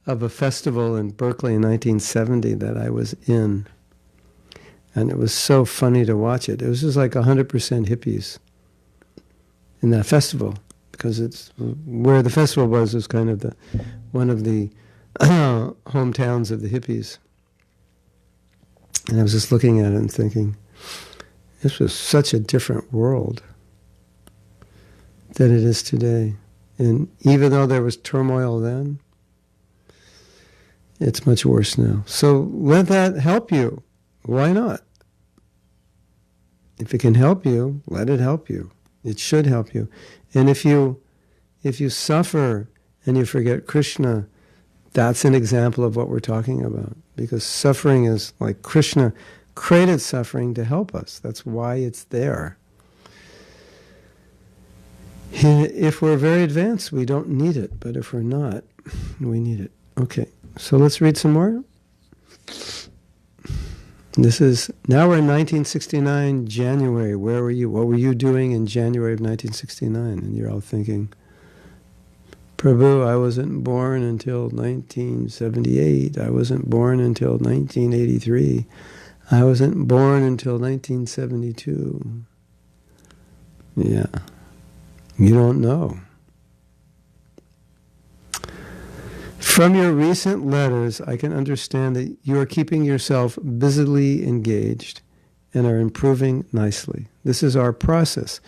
of a festival in Berkeley in 1970 that I was in, and it was so funny to watch it. It was just like 100% hippies in that festival, because it's where the festival was kind of one of the hometowns of the hippies. And I was just looking at it and thinking, this was such a different world than it is today. And even though there was turmoil then, it's much worse now. So let that help you. Why not? If it can help you, let it help you. It should help you. And if you suffer and you forget Krishna, that's an example of what we're talking about. Because suffering is like Krishna created suffering to help us. That's why it's there. If we're very advanced, we don't need it. But if we're not, we need it. Okay, so let's read some more. Now we're in 1969, January. Where were you? What were you doing in January of 1969? And you're all thinking, Prabhu, I wasn't born until 1978. I wasn't born until 1983. I wasn't born until 1972. Yeah. You don't know. From your recent letters, I can understand that you are keeping yourself busily engaged and are improving nicely. This is our process,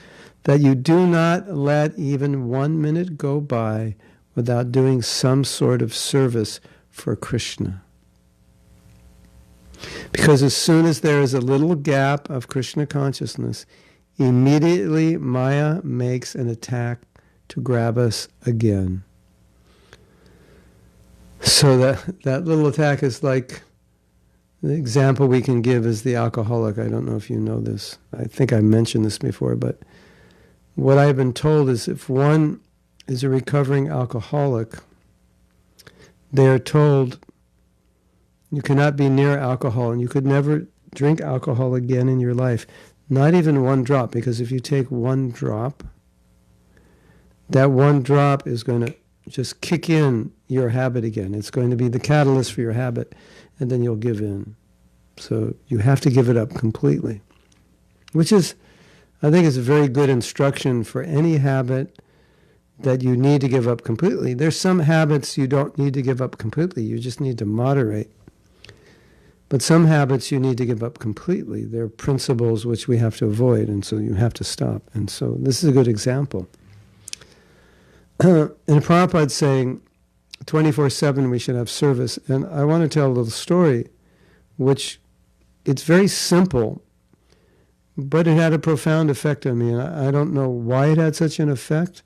that you do not let even 1 minute go by without doing some sort of service for Krishna. Because as soon as there is a little gap of Krishna consciousness, immediately Maya makes an attack to grab us again. So that little attack is like, the example we can give is the alcoholic. I don't know if you know this. I think I mentioned this before, but what I've been told is if one is a recovering alcoholic, they are told you cannot be near alcohol and you could never drink alcohol again in your life. Not even one drop, because if you take one drop, that one drop is going to just kick in your habit again. It's going to be the catalyst for your habit, and then you'll give in. So you have to give it up completely, which is, I think, is a very good instruction for any habit that you need to give up completely. There's some habits you don't need to give up completely. You just need to moderate. But some habits you need to give up completely. They're principles which we have to avoid, and so you have to stop. And so this is a good example. And Prabhupad saying 24/7 we should have service. And I want to tell a little story, which it's very simple, but it had a profound effect on me. And I don't know why it had such an effect,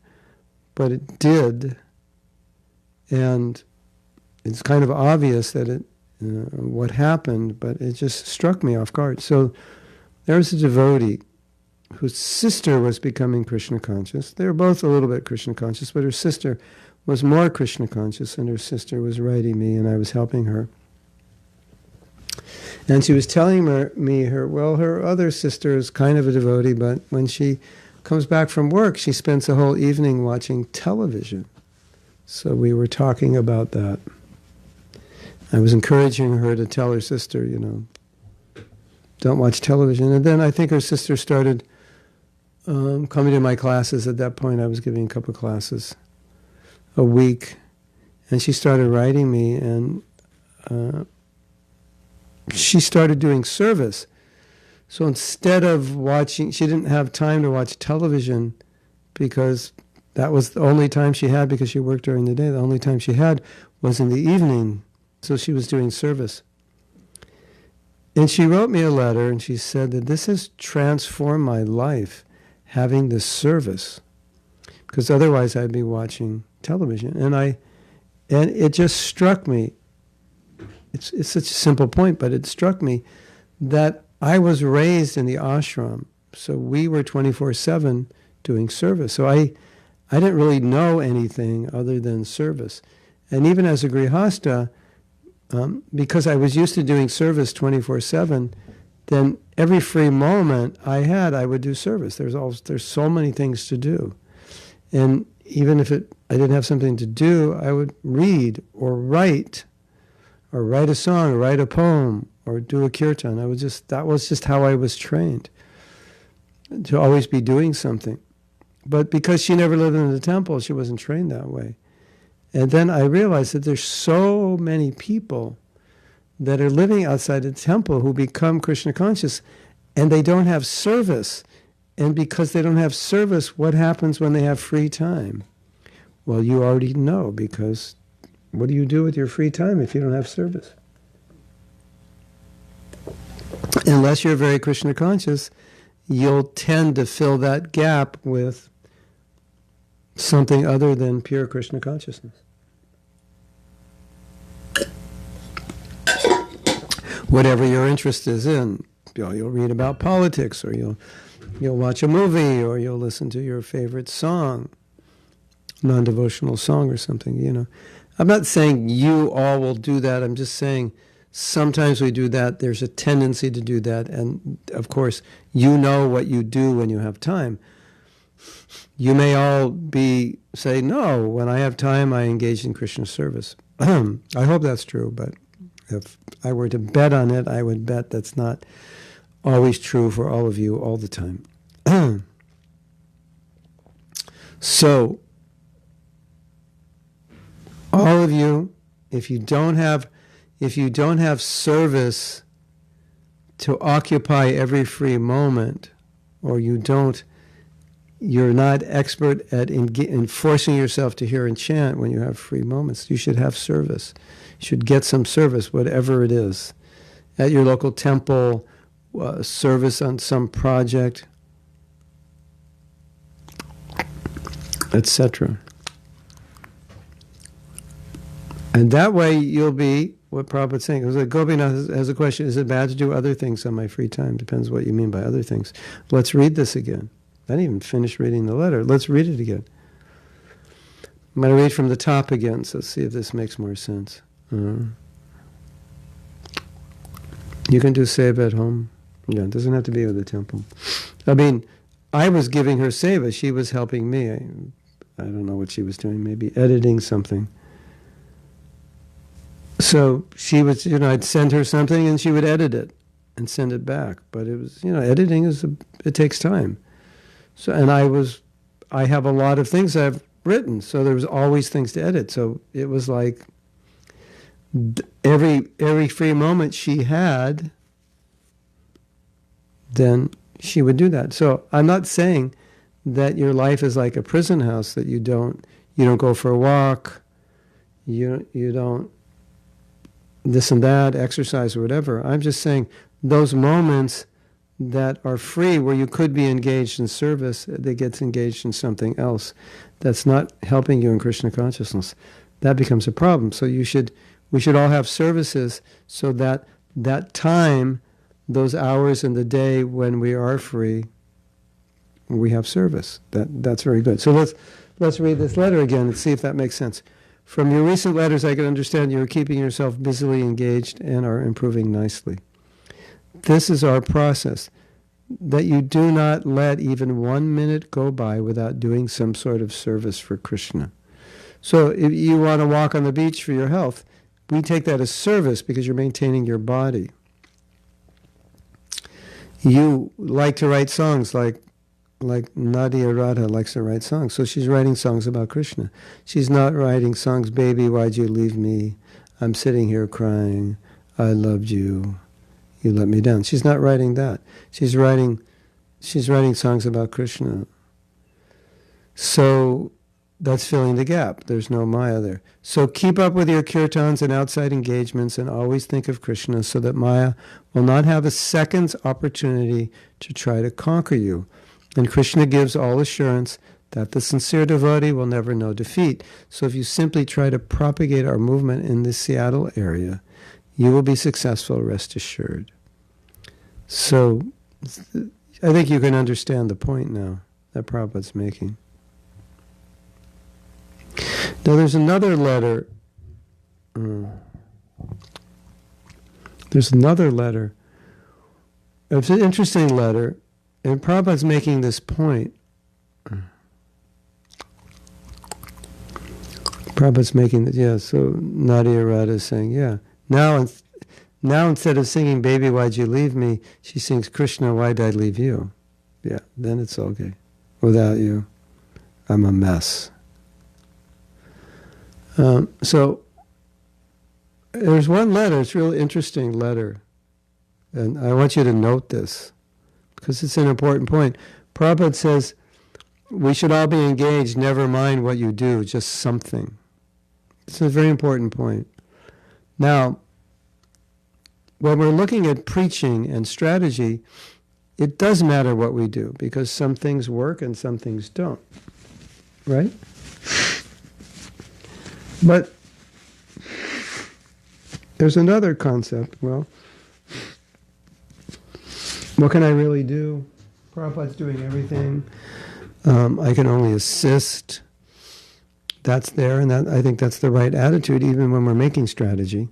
but it did. And it's kind of obvious that what happened, but it just struck me off guard. So there was a devotee whose sister was becoming Krishna conscious. They were both a little bit Krishna conscious, but her sister was more Krishna conscious, and her sister was writing me, and I was helping her. And she was telling me her other sister is kind of a devotee, but when she comes back from work, she spends the whole evening watching television. So we were talking about that. I was encouraging her to tell her sister, don't watch television. And then I think her sister started coming to my classes. At that point, I was giving a couple classes a week. And she started writing me, and she started doing service. So instead of watching, she didn't have time to watch television because that was the only time she had, because she worked during the day. The only time she had was in the evening. So she was doing service. And she wrote me a letter, and she said that this has transformed my life, having this service, because otherwise I'd be watching television. And it just struck me, it's such a simple point, but it struck me that I was raised in the ashram, so we were 24/7 doing service. So I didn't really know anything other than service. And even as a grihasta, because I was used to doing service 24/7, then every free moment I had, I would do service. There's so many things to do. And even if I didn't have something to do, I would read or write a song, or write a poem, or do a kirtan. That was just how I was trained, to always be doing something. But because she never lived in the temple, she wasn't trained that way. And then I realized that there's so many people that are living outside the temple who become Krishna conscious, and they don't have service. And because they don't have service, what happens when they have free time? Well, you already know, because what do you do with your free time if you don't have service? Unless you're very Krishna conscious, you'll tend to fill that gap with something other than pure Krishna consciousness. Whatever your interest is in, you'll read about politics, or you'll watch a movie, or you'll listen to your favorite song, non-devotional song or something, I'm not saying you all will do that. I'm just saying sometimes we do that. There's a tendency to do that. And, of course, you know what you do when you have time. You may all say, no, when I have time, I engage in Krishna service. I hope that's true, but if I were to bet on it, I would bet that's not always true for all of you all the time. So, all of you, if you don't have service to occupy every free moment, or you're not expert at enforcing yourself to hear and chant when you have free moments, you should have service. You should get some service, whatever it is. At your local temple, service on some project, etc. And that way you'll be what Prabhupada's saying. Gopinath has a question, is it bad to do other things on my free time? Depends what you mean by other things. Let's read this again. I didn't even finish reading the letter. Let's read it again. I'm going to read from the top again, so see if this makes more sense. You can do seva at home. Yeah, it doesn't have to be with the temple. I mean, I was giving her seva. She was helping me. I don't know what she was doing, maybe editing something. So she was, I'd send her something and she would edit it and send it back. But it was, editing it takes time. So, and I have a lot of things I've written, so there was always things to edit. So it was like every free moment she had, then she would do that. So I'm not saying that your life is like a prison house, that you don't go for a walk, you don't this and that, exercise or whatever. I'm just saying those moments that are free, where you could be engaged in service, that gets engaged in something else that's not helping you in Krishna consciousness, that becomes a problem. So we should all have services, so that time, those hours in the day when we are free, we have service. That's very good. So let's read this letter again and see if that makes sense. From your recent letters, I can understand you are keeping yourself busily engaged and are improving nicely. This is our process, that you do not let even 1 minute go by without doing some sort of service for Krishna. So if you want to walk on the beach for your health, we take that as service because you're maintaining your body. You like to write songs like Nadia Radha likes to write songs. So she's writing songs about Krishna. She's not writing songs, baby, why'd you leave me? I'm sitting here crying. I loved you. You let me down. She's not writing that. She's writing songs about Krishna. So that's filling the gap. There's no Maya there. So keep up with your kirtans and outside engagements, and always think of Krishna, so that Maya will not have a second's opportunity to try to conquer you. And Krishna gives all assurance that the sincere devotee will never know defeat. So if you simply try to propagate our movement in this Seattle area, you will be successful, rest assured. So I think you can understand the point now that Prabhupada's making. Now there's another letter. It's an interesting letter. And Prabhupada's making this point. So Nadia Radha is saying, now instead of singing, baby, why'd you leave me, she sings, Krishna, why'd I leave you? Yeah, then it's okay. Without you, I'm a mess. So there's one letter, it's a real interesting letter, and I want you to note this, because it's an important point. Prabhupada says, we should all be engaged, never mind what you do, just something. It's a very important point. Now, when we're looking at preaching and strategy, it does matter what we do, because some things work and some things don't, right? But there's another concept. Well, what can I really do? Prabhupada's doing everything. I can only assist. That's there, and I think that's the right attitude, even when we're making strategy.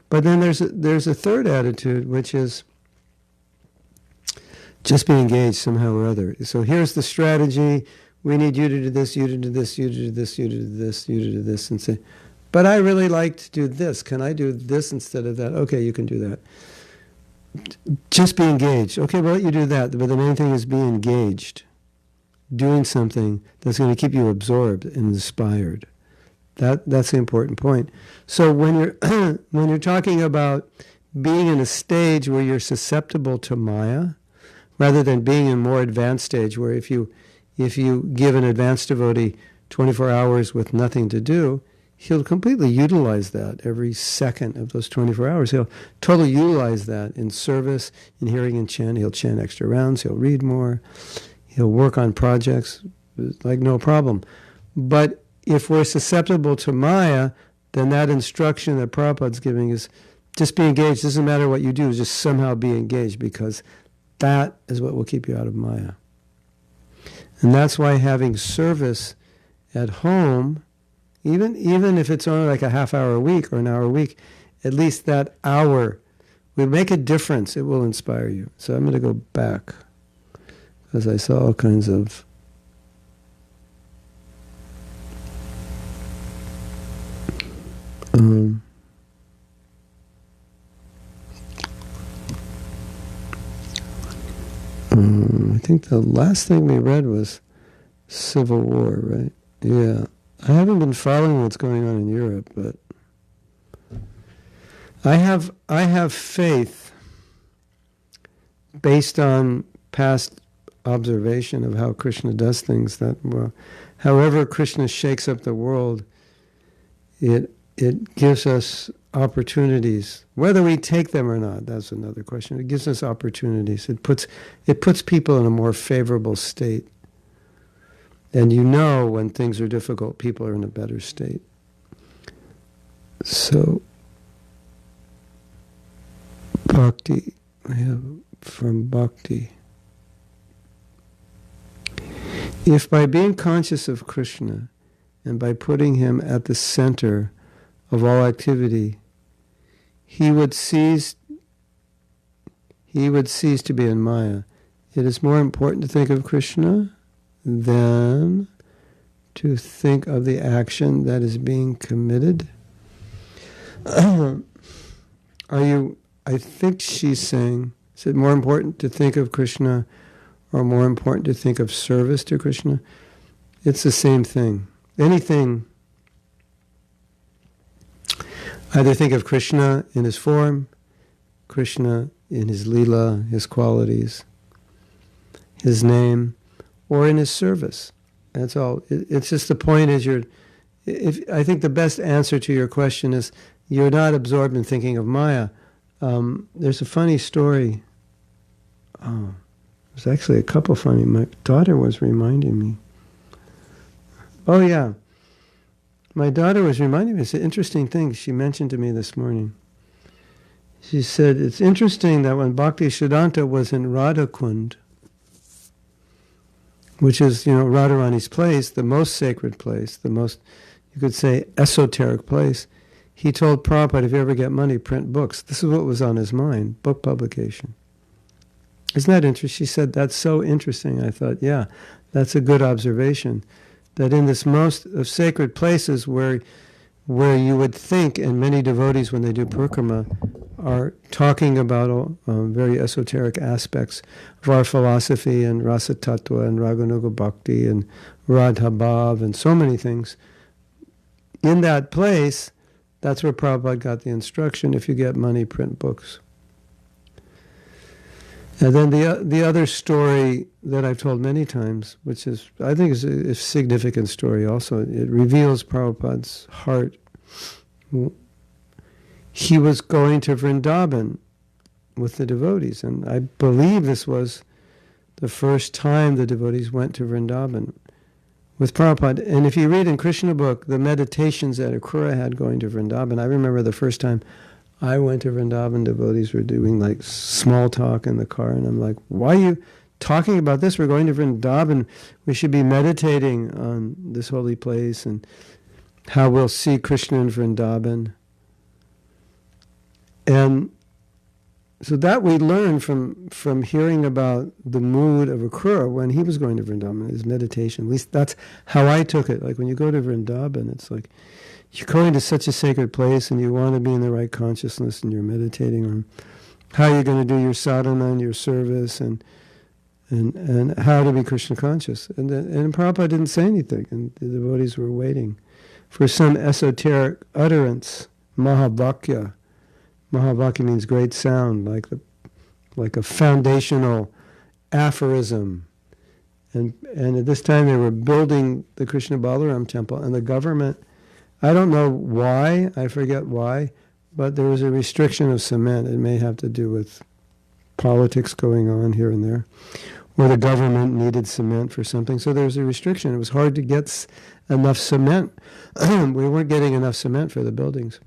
But then there's a third attitude, which is just be engaged somehow or other. So here's the strategy. We need you to do this, you to do this, you to do this, you to do this, you to do this, and say, but I really like to do this. Can I do this instead of that? Okay, you can do that. Just be engaged. Okay, well, you do that, but the main thing is be engaged. Doing something that's going to keep you absorbed and inspired. That's the important point. So when you're when you're talking about being in a stage where you're susceptible to Maya, rather than being in a more advanced stage where if you give an advanced devotee 24 hours with nothing to do, he'll completely utilize that every second of those 24 hours. He'll totally utilize that in service, in hearing and chant. He'll chant extra rounds. He'll read more. He'll work on projects like no problem. But if we're susceptible to Maya, then that instruction that Prabhupada's giving is just be engaged. Doesn't matter what you do, just somehow be engaged, because that is what will keep you out of Maya. And that's why having service at home, even if it's only like a half hour a week or an hour a week, at least that hour will make a difference. It will inspire you. So I'm going to go back, because I saw all kinds of I think the last thing we read was Civil War, right? Yeah. I haven't been following what's going on in Europe, but I have faith based on past observation of how Krishna does things, that however Krishna shakes up the world, it gives us opportunities. Whether we take them or not, that's another question. It gives us opportunities. It puts people in a more favorable state. And you know when things are difficult, people are in a better state. So, Bhakti, we have from Bhakti. If by being conscious of Krishna and by putting him at the center of all activity, he would cease to be in Maya, it is more important to think of Krishna than to think of the action that is being committed. I think she's saying, is it more important to think of Krishna or more important to think of service to Krishna? It's the same thing. Anything, either think of Krishna in his form, Krishna in his lila, his qualities, his name, or in his service. That's all. It's just the point is I think the best answer to your question is you're not absorbed in thinking of Maya. There's a funny story. There's actually a couple funny. My daughter was reminding me. Oh yeah. My daughter was reminding me, it's an interesting thing she mentioned to me this morning. She said, it's interesting that when Bhakti Siddhanta was in Radhakund, which is, Radharani's place, the most sacred place, the most, you could say, esoteric place, he told Prabhupada, if you ever get money, print books. This is what was on his mind, book publication. Isn't that interesting? She said, that's so interesting. I thought, yeah, that's a good observation. That in this most of sacred places where you would think, and many devotees when they do parikrama are talking about very esoteric aspects of our philosophy and rasa tattva and raganuga bhakti and radha bhav and so many things, in that place, that's where Prabhupada got the instruction, if you get money, print books. And then the other story that I've told many times, which is, I think is a significant story also, it reveals Prabhupada's heart. He was going to Vrindavan with the devotees, and I believe this was the first time the devotees went to Vrindavan with Prabhupada. And if you read in Krishna book, the meditations that Akrura had going to Vrindavan, I remember the first time I went to Vrindavan, devotees were doing like small talk in the car, and I'm like, why are you talking about this? We're going to Vrindavan. We should be meditating on this holy place and how we'll see Krishna in Vrindavan. And so that we learn from hearing about the mood of Akrura when he was going to Vrindavan, his meditation. At least that's how I took it. Like when you go to Vrindavan, it's like you're going to such a sacred place and you want to be in the right consciousness, and you're meditating on how you're going to do your sadhana and your service and how to be Krishna conscious. And Prabhupada didn't say anything, and the devotees were waiting for some esoteric utterance, Mahavakya. Mahavakya means great sound, like a foundational aphorism. And at this time they were building the Krishna Balaram temple, and the government, I don't know why, I forget why, but there was a restriction of cement. It may have to do with politics going on here and there, or the government needed cement for something, so there was a restriction. It was hard to get enough cement. We weren't getting enough cement for the buildings.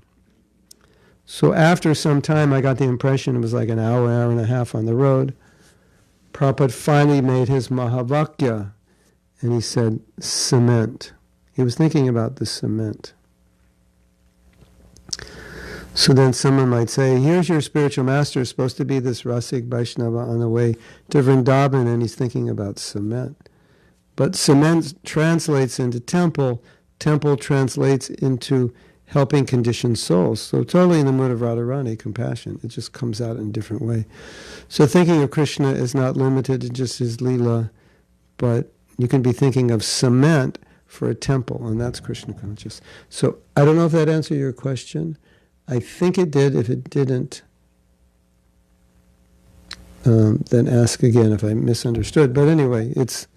So after some time, I got the impression it was like an hour and a half on the road. Prabhupada finally made his Mahavakya, and he said, cement. He was thinking about the cement. So then someone might say, here's your spiritual master, supposed to be this Rasik Vaishnava on the way to Vrindavan, and he's thinking about cement. But cement translates into temple, temple translates into helping conditioned souls. So totally in the mood of Radharani, compassion. It just comes out in a different way. So thinking of Krishna is not limited to just his Leela, but you can be thinking of cement for a temple, and that's Krishna conscious. So I don't know if that answered your question. I think it did. If it didn't, then ask again if I misunderstood. But anyway, it's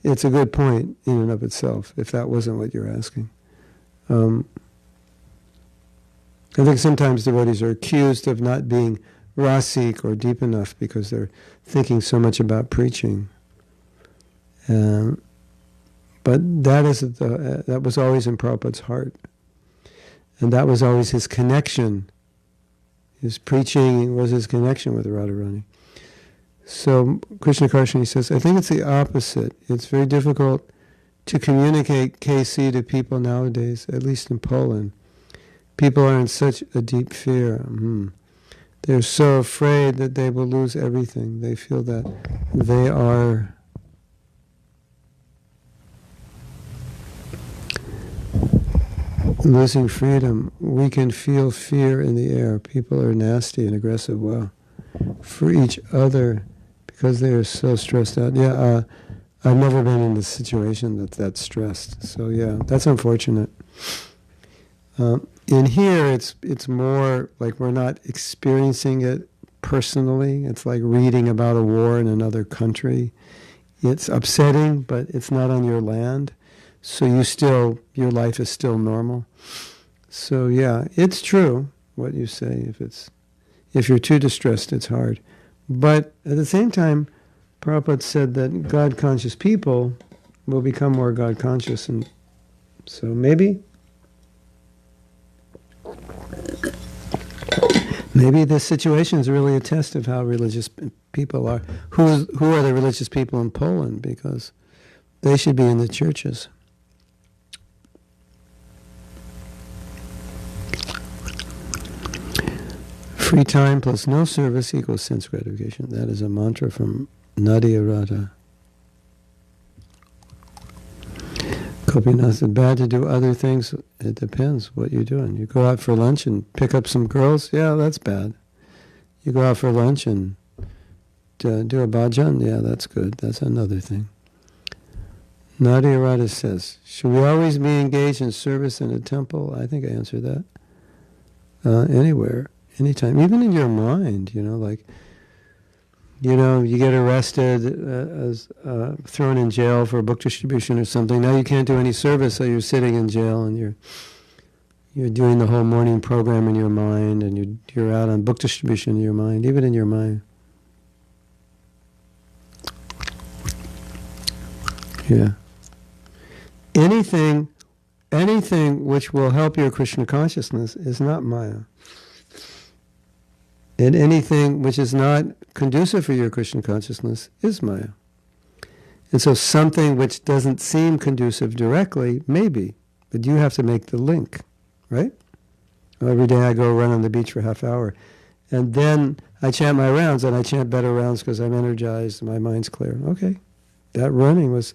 a good point in and of itself, if that wasn't what you're asking. I think sometimes devotees are accused of not being rasik or deep enough because they're thinking so much about preaching. But that was always in Prabhupada's heart. And that was always his connection. His preaching was his connection with Radharani. So Krishna Karshani says, I think it's the opposite. It's very difficult to communicate KC to people nowadays, at least in Poland. People are in such a deep fear. They're so afraid that they will lose everything. They feel that they are losing freedom. We can feel fear in the air. People are nasty and aggressive, for each other because they are so stressed out. I've never been in a situation that's stressed. So that's unfortunate. In here, it's more like we're not experiencing it personally. It's like reading about a war in another country. It's upsetting, but it's not on your land. So your life is still normal. So it's true what you say. If you're too distressed, it's hard. But at the same time, Prabhupada said that God-conscious people will become more God-conscious, and so maybe this situation is really a test of how religious people are. Who are the religious people in Poland? Because they should be in the churches. Free time plus no service equals sense gratification. That is a mantra from Nadia Radha. Gopinath said, bad to do other things. It depends what you're doing. You go out for lunch and pick up some girls, that's bad. You go out for lunch and do a bhajan, that's good. That's another thing. Nadia Radha says, should we always be engaged in service in a temple? I think I answered that. Anywhere, anytime, even in your mind, like, you get arrested, thrown in jail for book distribution or something. Now you can't do any service, so you're sitting in jail and you're doing the whole morning program in your mind, and you're out on book distribution in your mind, even in your mind. Yeah. Anything which will help your Krishna consciousness is not Maya. And anything which is not conducive for your Krishna consciousness is Maya. And so something which doesn't seem conducive directly may be, but you have to make the link, right? Every day I go run on the beach for a half hour, and then I chant my rounds, and I chant better rounds because I'm energized, my mind's clear. Okay, that running was,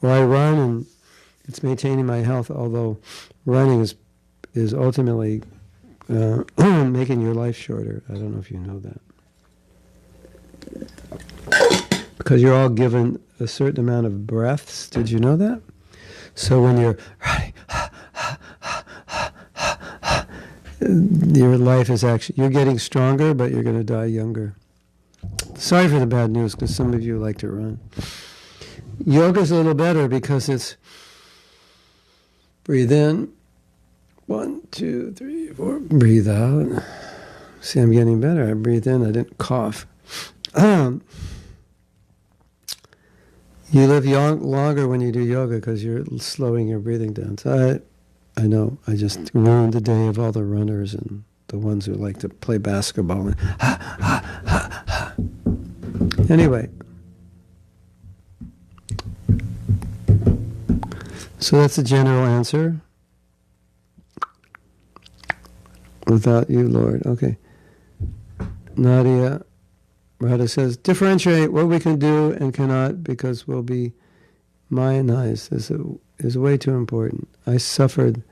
or I run and it's maintaining my health, although running is ultimately making your life shorter. I don't know if you know that. Because you're all given a certain amount of breaths. Did you know that? So when you're running, your life is actually, you're getting stronger, but you're going to die younger. Sorry for the bad news, because some of you like to run. Yoga's a little better because it's breathe in, 1, 2, 3, 4. Breathe out. See, I'm getting better. I breathe in. I didn't cough. You live longer when you do yoga because you're slowing your breathing down. So I know. I just ruined the day of all the runners and the ones who like to play basketball. Anyway. So that's the general answer. Without you, Lord. Okay. Nadia Radha says, differentiate what we can do and cannot because we'll be Mayanized is way too important. I suffered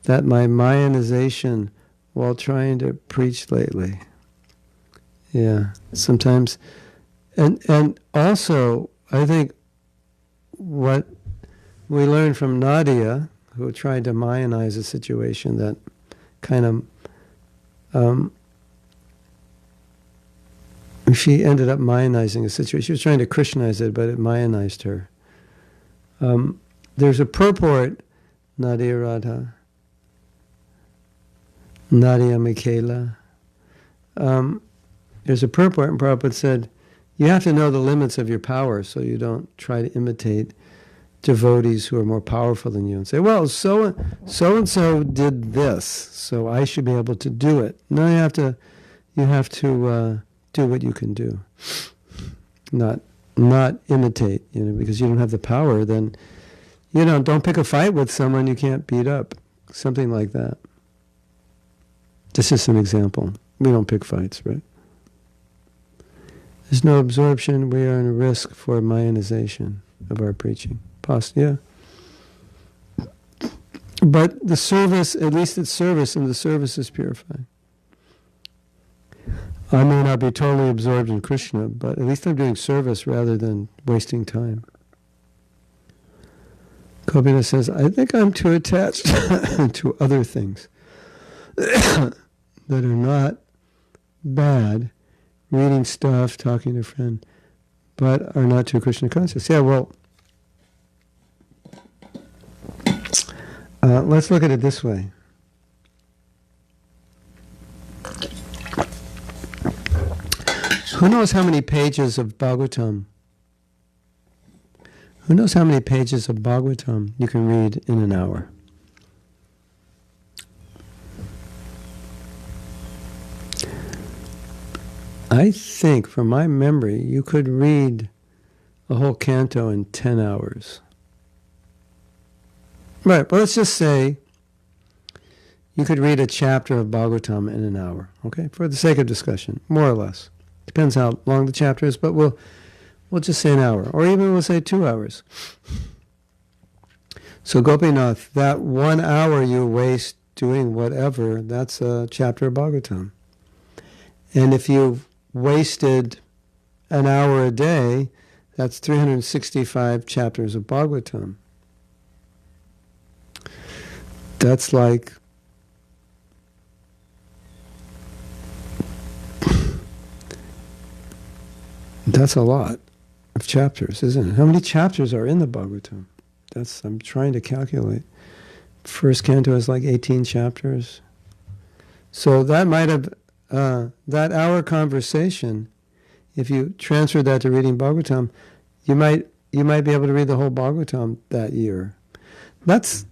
that my Mayanization while trying to preach lately. Yeah, sometimes. And also, I think what we learned from Nadia, who tried to Mayanize a situation that kind of she ended up Mayanizing a situation. She was trying to Krishnaize it, but it Mayanized her. There's a purport, Nadia Radha, Nadia Michaela. There's a purport, and Prabhupada said, you have to know the limits of your power so you don't try to imitate devotees who are more powerful than you and say, well, so-and-so did this, so I should be able to do it. No, you have to do what you can do. Not imitate, because you don't have the power, then, don't pick a fight with someone you can't beat up. Something like that. This is an example. We don't pick fights, right? There's no absorption. We are in a risk for Mayanization of our preaching. Yeah. But the service, at least it's service, and the service is purifying. I may not be totally absorbed in Krishna, but at least I'm doing service rather than wasting time. Gopinath says, I think I'm too attached to other things that are not bad, reading stuff, talking to a friend, but are not too Krishna conscious. Yeah, well, let's look at it this way. Who knows how many pages of Bhagavatam? Who knows how many pages of Bhagavatam you can read in an hour? I think, from my memory, you could read a whole canto in 10 hours. Right, but let's just say you could read a chapter of Bhagavatam in an hour, okay? For the sake of discussion, more or less. Depends how long the chapter is, but we'll just say an hour, or even we'll say 2 hours. So Gopinath, that 1 hour you waste doing whatever, that's a chapter of Bhagavatam. And if you've wasted an hour a day, That's 365 chapters of Bhagavatam. That's like that's a lot of chapters, isn't it? How many chapters are in the Bhagavatam? I'm trying to calculate. First canto has like 18 chapters. So that might have, that hour conversation, if you transfer that to reading Bhagavatam, you might be able to read the whole Bhagavatam that year. That's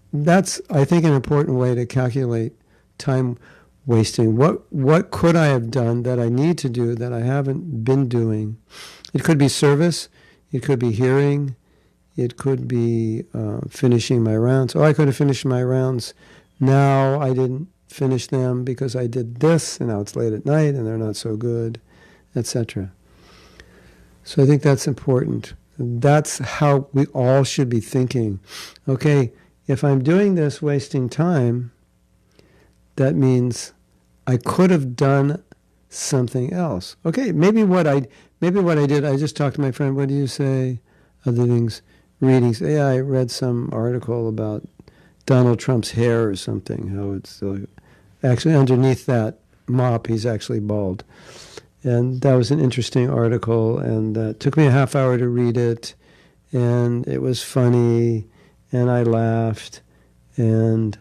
I think an important way to calculate time wasting. What could I have done that I need to do that I haven't been doing? It could be service, it could be hearing, it could be finishing my rounds. Oh, I could have finished my rounds. Now I didn't finish them because I did this, and now it's late at night, and they're not so good, etc. So I think that's important. That's how we all should be thinking. Okay, if I'm doing this wasting time, that means I could have done something else. Okay, maybe what I did, I just talked to my friend, what do you say? Other things, readings. Yeah, I read some article about Donald Trump's hair or something, how it's actually underneath that mop, he's actually bald. And that was an interesting article, and it took me a half hour to read it, and it was funny, and I laughed, and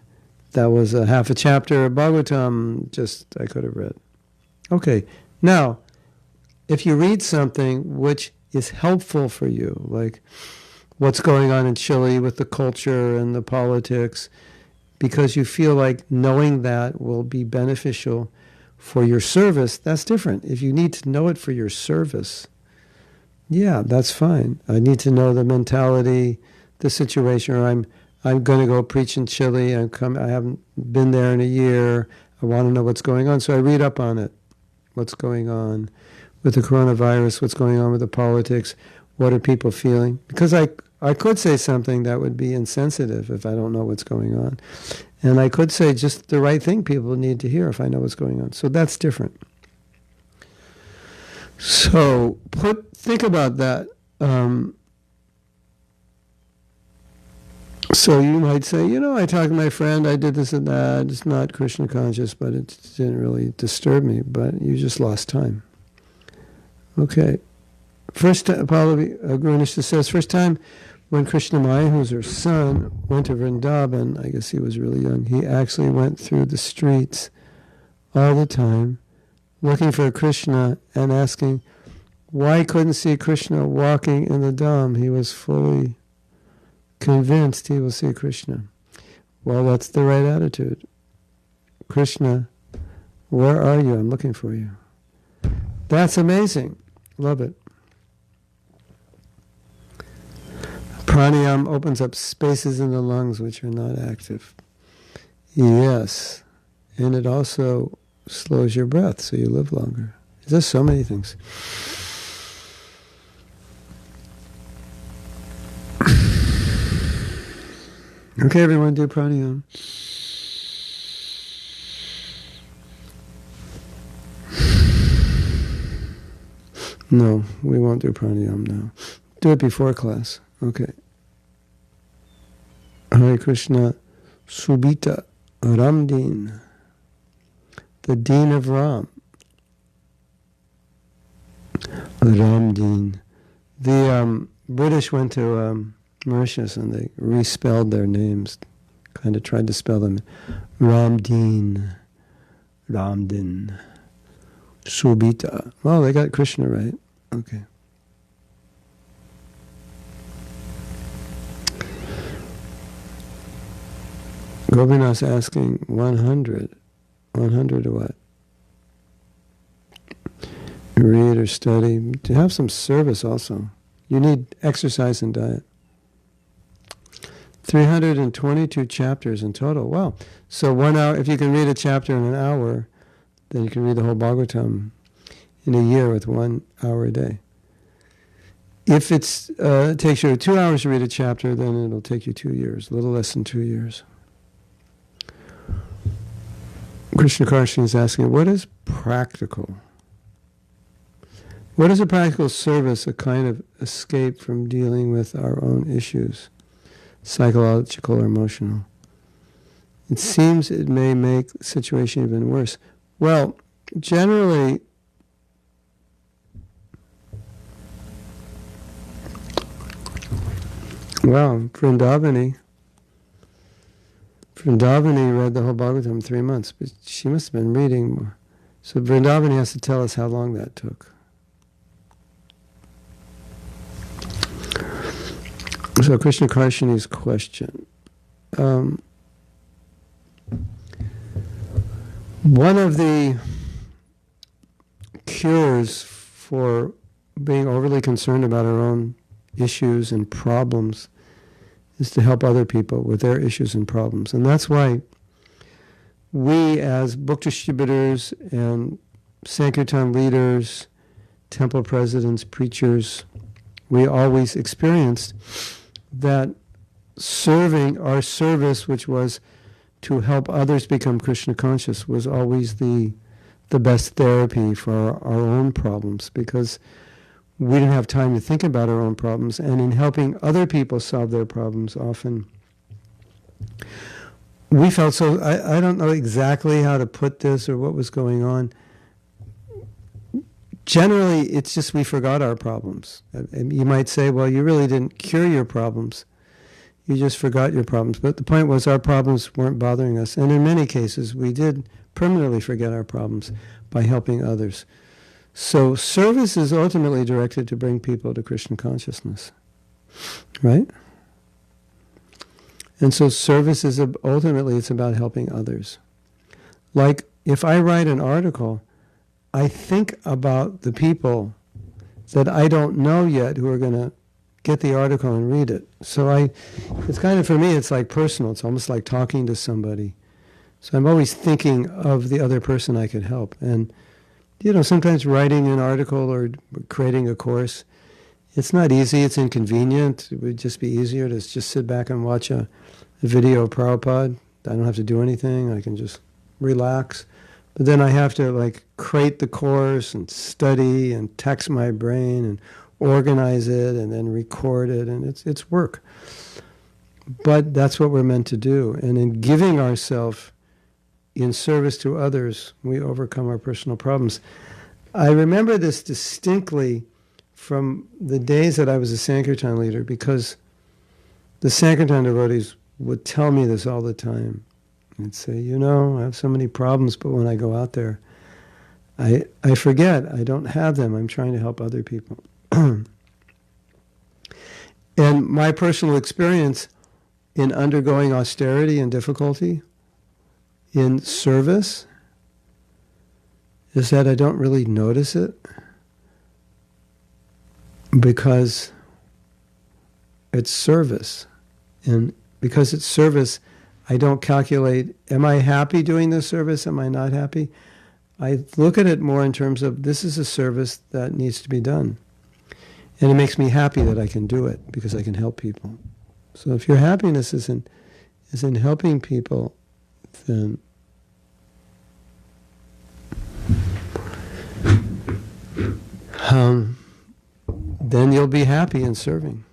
that was a half a chapter of Bhagavatam I could have read. Okay, now, if you read something which is helpful for you, like what's going on in Chile with the culture and the politics, because you feel like knowing that will be beneficial for your service, that's different. If you need to know it for your service, yeah, that's fine. I need to know the mentality, the situation, or I'm going to go preach in Chile. I haven't been there in a year. I want to know what's going on, so I read up on it. What's going on with the coronavirus? What's going on with the politics? What are people feeling? Because I could say something that would be insensitive if I don't know what's going on. And I could say just the right thing people need to hear if I know what's going on. So that's different. So think about that. So you might say, I talked to my friend, I did this and that. It's not Krishna conscious, but it didn't really disturb me. But you just lost time. Okay. First time, Guru Nishta says, first time when Krishna Maya, who's her son, went to Vrindavan, I guess he was really young, he actually went through the streets all the time looking for Krishna and asking why he couldn't see Krishna walking in the Dham. He was fully convinced he will see Krishna. Well, that's the right attitude. Krishna, where are you? I'm looking for you. That's amazing. Love it. Pranayama opens up spaces in the lungs which are not active. Yes. And it also slows your breath so you live longer. There's so many things. Okay, everyone, do pranayama. No, we won't do pranayama now. Do it before class. Okay. Hare Krishna, Subita Ramdin, the Dean of Ram. Ramdin. The British went to Mauritius and they respelled their names, kind of tried to spell them. Ramdin, Ramdin, Subita. Well, they got Krishna right. Okay. Gopinath's asking 100. 100 to what? Read or study. To have some service also. You need exercise and diet. 322 chapters in total. Wow. So 1 hour, if you can read a chapter in an hour, then you can read the whole Bhagavatam in a year with 1 hour a day. If it takes you 2 hours to read a chapter, then it'll take you 2 years, a little less than 2 years. Krishna Karshan is asking, what is practical? What is a practical service? A kind of escape from dealing with our own issues, psychological or emotional. It seems it may make the situation even worse. Well, generally, Vrindavani read the whole Bhagavatam in 3 months, but she must have been reading more. So Vrindavani has to tell us how long that took. So Krishna Karshini's question. One of the cures for being overly concerned about our own issues and problems is to help other people with their issues and problems. And that's why we as book distributors and Sankirtan leaders, temple presidents, preachers, we always experienced that our service, which was to help others become Krishna conscious, was always the best therapy for our own problems, because we didn't have time to think about our own problems, and in helping other people solve their problems, often we felt so, I don't know exactly how to put this or what was going on. Generally, it's just we forgot our problems. You might say, well, you really didn't cure your problems. You just forgot your problems. But the point was our problems weren't bothering us. And in many cases, we did permanently forget our problems by helping others. So service is ultimately directed to bring people to Krishna consciousness. Right? And so service is ultimately, it's about helping others. Like if I write an article, I think about the people that I don't know yet who are going to get the article and read it. So it's kind of, for me, it's like personal. It's almost like talking to somebody. So I'm always thinking of the other person I could help. And, sometimes writing an article or creating a course, it's not easy, it's inconvenient. It would just be easier to just sit back and watch a video of Prabhupada. I don't have to do anything. I can just relax. But then I have to create the course and study and tax my brain and organize it and then record it, and it's work. But that's what we're meant to do. And in giving ourselves in service to others, we overcome our personal problems. I remember this distinctly from the days that I was a Sankirtan leader, because the Sankirtan devotees would tell me this all the time. They'd say, I have so many problems, but when I go out there, I forget. I don't have them. I'm trying to help other people. And my personal experience in undergoing austerity and difficulty in service is that I don't really notice it, because it's service. And because it's service, I don't calculate, am I happy doing this service? Am I not happy? I look at it more in terms of, this is a service that needs to be done. And it makes me happy that I can do it, because I can help people. So if your happiness is in helping people, then you'll be happy in serving.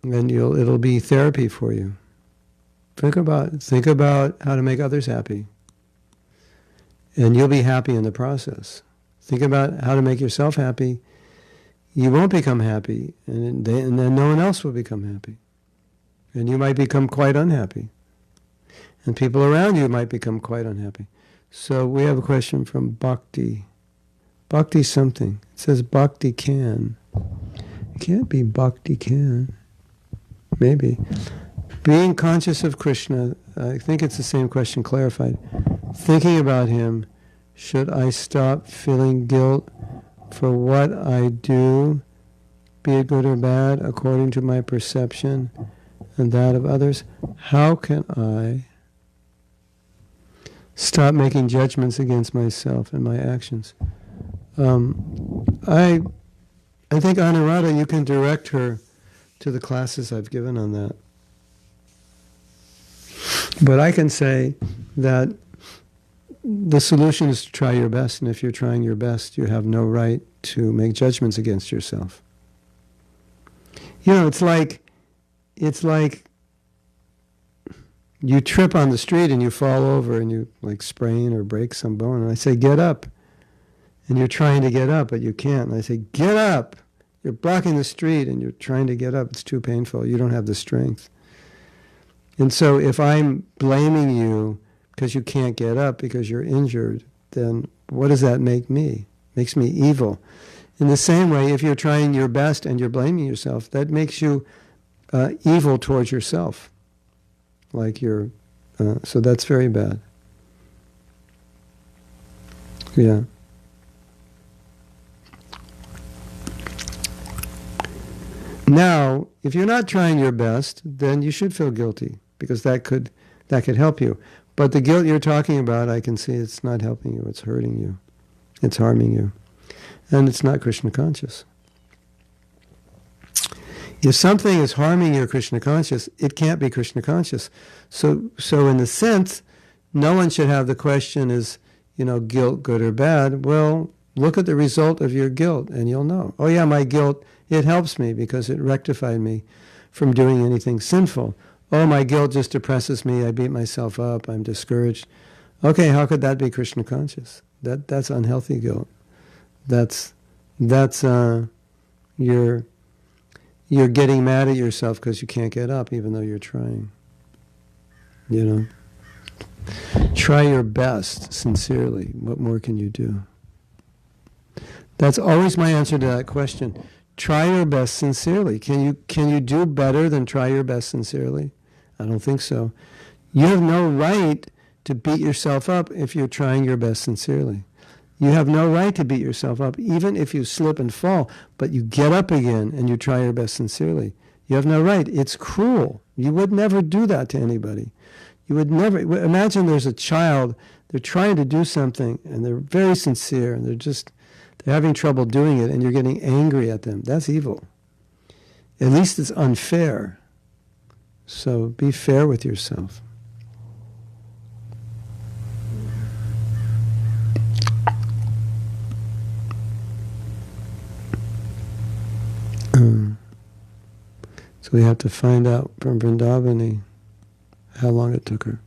And it'll be therapy for you. Think about how to make others happy. And you'll be happy in the process. Think about how to make yourself happy. You won't become happy, and then no one else will become happy. And you might become quite unhappy. And people around you might become quite unhappy. So we have a question from Bhakti. Bhakti something. It says Bhakti can. It can't be Bhakti can. Maybe. Being conscious of Krishna, I think it's the same question clarified. Thinking about him, should I stop feeling guilt for what I do, be it good or bad, according to my perception and that of others? How can I stop making judgments against myself and my actions? I think Anuradha, you can direct her to the classes I've given on that. But I can say that the solution is to try your best, and if you're trying your best, you have no right to make judgments against yourself. You know, it's like you trip on the street and you fall over and you like sprain or break some bone, and I say, get up. And you're trying to get up, but you can't. And I say, get up. You're blocking the street and you're trying to get up. It's too painful. You don't have the strength. And so if I'm blaming you because you can't get up because you're injured, then what does that make me? It makes me evil. In the same way, if you're trying your best and you're blaming yourself, that makes you evil towards yourself. Like you're, so that's very bad. Yeah. Now, if you're not trying your best, then you should feel guilty, because that could help you. But the guilt you're talking about, I can see it's not helping you, it's hurting you, it's harming you. And it's not Krishna conscious. If something is harming your Krishna conscious, it can't be Krishna conscious. So in a sense, no one should have the question, is, guilt good or bad? Well, look at the result of your guilt and you'll know. Oh yeah, my guilt, it helps me because it rectified me from doing anything sinful. Oh, my guilt just depresses me, I beat myself up, I'm discouraged. Okay, how could that be Krishna conscious? That's unhealthy guilt. That's you're getting mad at yourself because you can't get up even though you're trying. Try your best sincerely. What more can you do? That's always my answer to that question. Try your best sincerely. Can you do better than try your best sincerely? I don't think so. You have no right to beat yourself up if you're trying your best sincerely. You have no right to beat yourself up, even if you slip and fall, but you get up again and you try your best sincerely. You have no right. It's cruel. You would never do that to anybody. You would never. Imagine there's a child, they're trying to do something, and they're very sincere, and they're having trouble doing it, and you're getting angry at them. That's evil. At least it's unfair. So be fair with yourself. So we have to find out from Vrindavani how long it took her.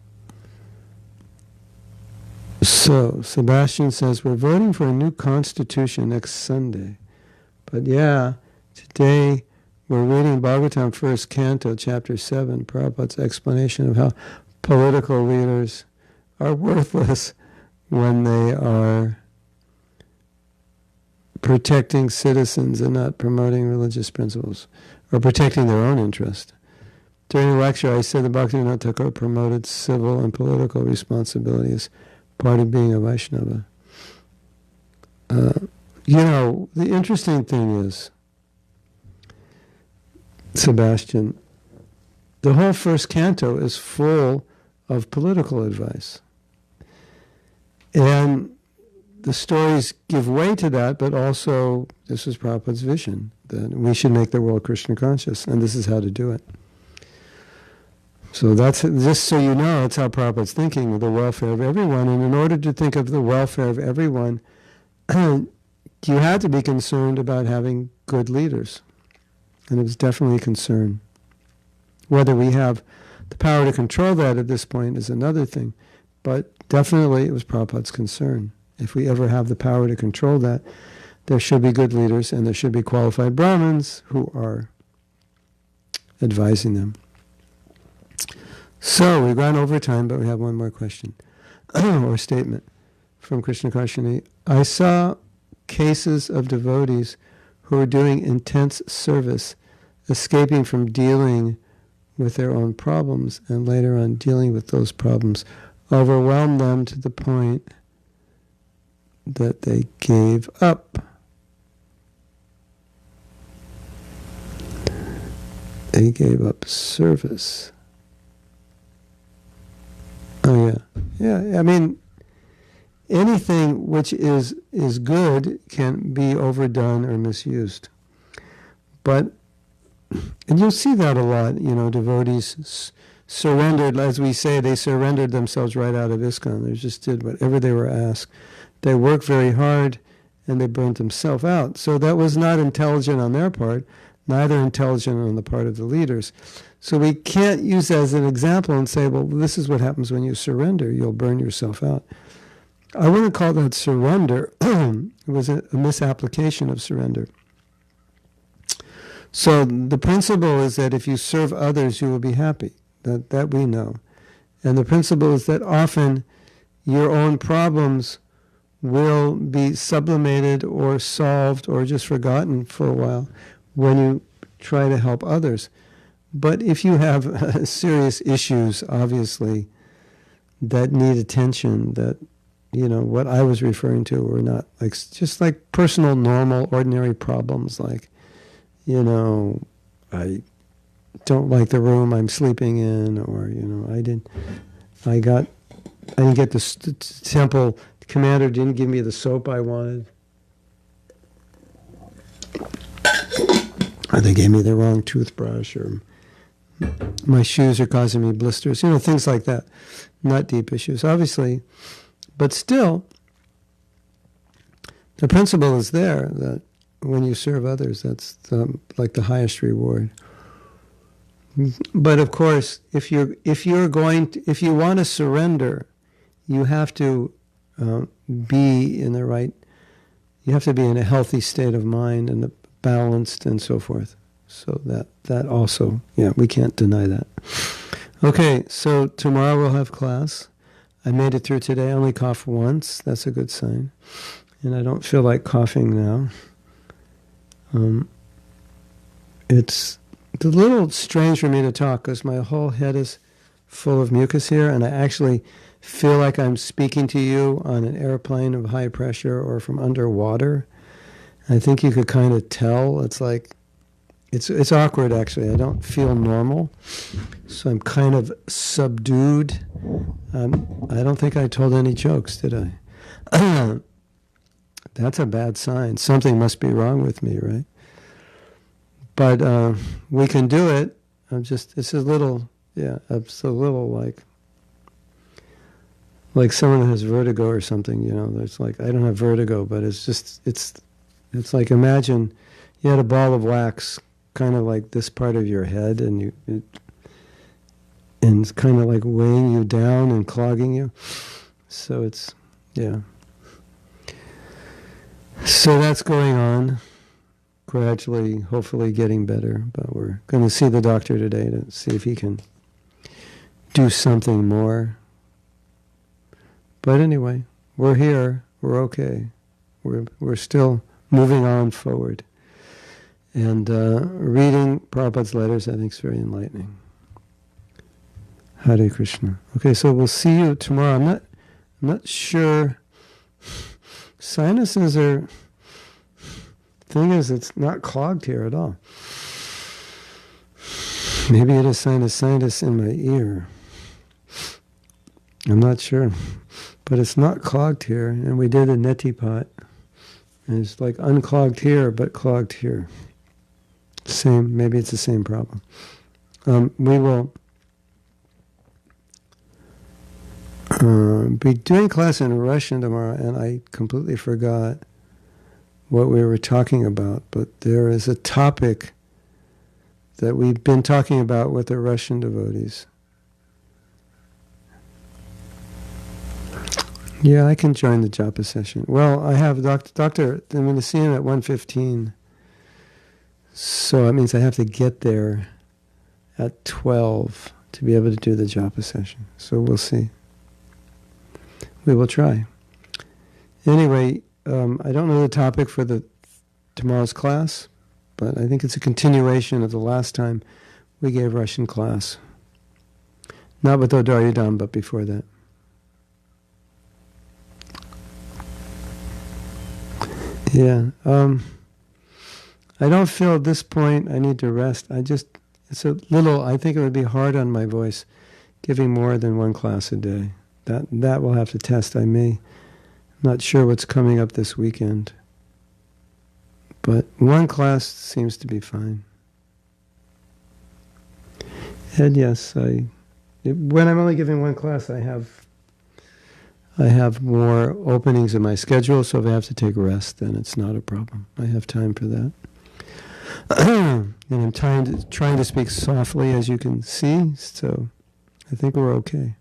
So, Sebastian says, we're voting for a new constitution next Sunday. But yeah, today we're reading Bhagavatam first canto, chapter 7, Prabhupada's explanation of how political leaders are worthless when they are protecting citizens and not promoting religious principles, or protecting their own interest. During the lecture, I said the Bhaktivinoda Thakur promoted civil and political responsibility as part of being a Vaishnava. The interesting thing is, Sebastian, the whole first canto is full of political advice. And the stories give way to that, but also this is Prabhupada's vision, that we should make the world Krishna conscious, and this is how to do it. So that's, just so you know, that's how Prabhupada's thinking, of the welfare of everyone. And in order to think of the welfare of everyone, you had to be concerned about having good leaders. And it was definitely a concern. Whether we have the power to control that at this point is another thing. But definitely it was Prabhupada's concern. If we ever have the power to control that, there should be good leaders and there should be qualified Brahmins who are advising them. So we've gone over time, but we have one more question or statement from Krishna Karshini. I saw cases of devotees who were doing intense service, escaping from dealing with their own problems, and later on dealing with those problems overwhelmed them to the point that they gave up. They gave up service. Oh yeah. I mean, anything which is good can be overdone or misused. But, and you'll see that a lot, devotees surrendered, as we say, they surrendered themselves right out of ISKCON. They just did whatever they were asked. They worked very hard, and they burnt themselves out. So that was not intelligent on their part, neither intelligent on the part of the leaders. So we can't use that as an example and say, well, this is what happens when you surrender. You'll burn yourself out. I wouldn't call that surrender. It was a misapplication of surrender. So the principle is that if you serve others, you will be happy. That we know. And the principle is that often your own problems will be sublimated or solved or just forgotten for a while when you try to help others. But if you have serious issues, obviously, that need attention, that, what I was referring to were not just like personal, normal, ordinary problems like, I don't like the room I'm sleeping in, or, I didn't get the temple commander didn't give me the soap I wanted. Or they gave me the wrong toothbrush, or my shoes are causing me blisters, things like that. Not deep issues, obviously. But still, the principle is there that when you serve others, that's like the highest reward. But of course, if you want to surrender, you have to be in the right. You have to be in a healthy state of mind and balanced and so forth. So that also, we can't deny that. Okay, so tomorrow we'll have class. I made it through today. I only coughed once. That's a good sign. And I don't feel like coughing now. It's a little strange for me to talk because my whole head is full of mucus here, and I actually feel like I'm speaking to you on an airplane of high pressure or from underwater. I think you could kind of tell. It's like, it's awkward actually. I don't feel normal, so I'm kind of subdued. I don't think I told any jokes, did I? That's a bad sign. Something must be wrong with me, right? But we can do it. It's a little like someone who has vertigo or something, There's like, I don't have vertigo, but it's like, imagine you had a ball of wax kind of like this part of your head, and it's kind of like weighing you down and clogging you. So it's, So that's going on, gradually, hopefully getting better. But we're going to see the doctor today to see if he can do something more. But anyway, we're here. We're okay. We're still moving on forward. And reading Prabhupada's letters, I think, is very enlightening. Hare Krishna. Okay, so we'll see you tomorrow. I'm not sure. Sinuses are. Thing is, it's not clogged here at all. Maybe it is sinusitis in my ear. I'm not sure, but it's not clogged here. And we did a neti pot. And it's like unclogged here, but clogged here. Maybe it's the same problem. We will be doing class in Russian tomorrow, and I completely forgot what we were talking about. But there is a topic that we've been talking about with the Russian devotees. Yeah, I can join the japa session. Well, I have doctor. I'm going to see him at 1:15. So that means I have to get there at 12 to be able to do the japa session. So we'll see. We will try. Anyway, I don't know the topic for tomorrow's class, but I think it's a continuation of the last time we gave Russian class. Not with Odaryadam, but before that. Yeah. I don't feel at this point I need to rest. I think it would be hard on my voice giving more than one class a day. That will have to test. I'm not sure what's coming up this weekend. But one class seems to be fine. And yes, When I'm only giving one class, I have more openings in my schedule, so if I have to take rest, then it's not a problem. I have time for that. And I'm trying to speak softly, as you can see, so I think we're okay.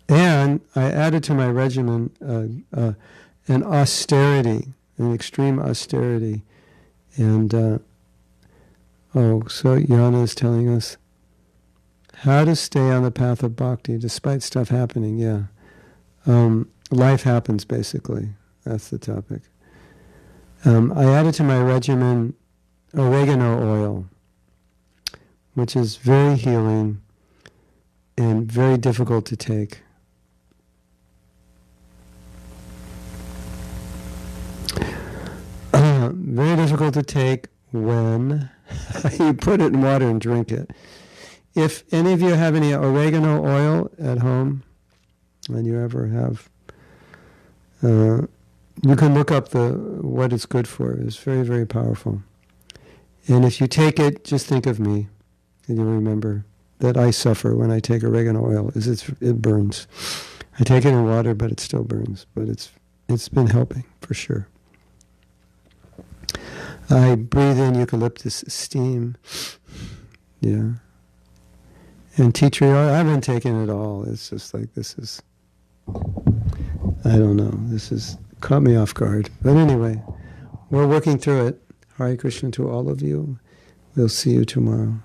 And I added to my regimen an austerity, an extreme austerity. And, so Yana is telling us how to stay on the path of bhakti despite stuff happening, yeah. Life happens, basically. That's the topic. I added to my regimen oregano oil, which is very healing and very difficult to take. Very difficult to take when you put it in water and drink it. If any of you have any oregano oil at home, and you ever have, you can look up what it's good for. It's very, very powerful. And if you take it, just think of me, and you'll remember that I suffer when I take oregano oil. It burns. I take it in water, but it still burns. But it's been helping for sure. I breathe in eucalyptus steam. Yeah. And tea tree oil, I haven't taken it all. It's just like, I don't know. This has caught me off guard. But anyway, we're working through it. Hare Krishna to all of you. We'll see you tomorrow.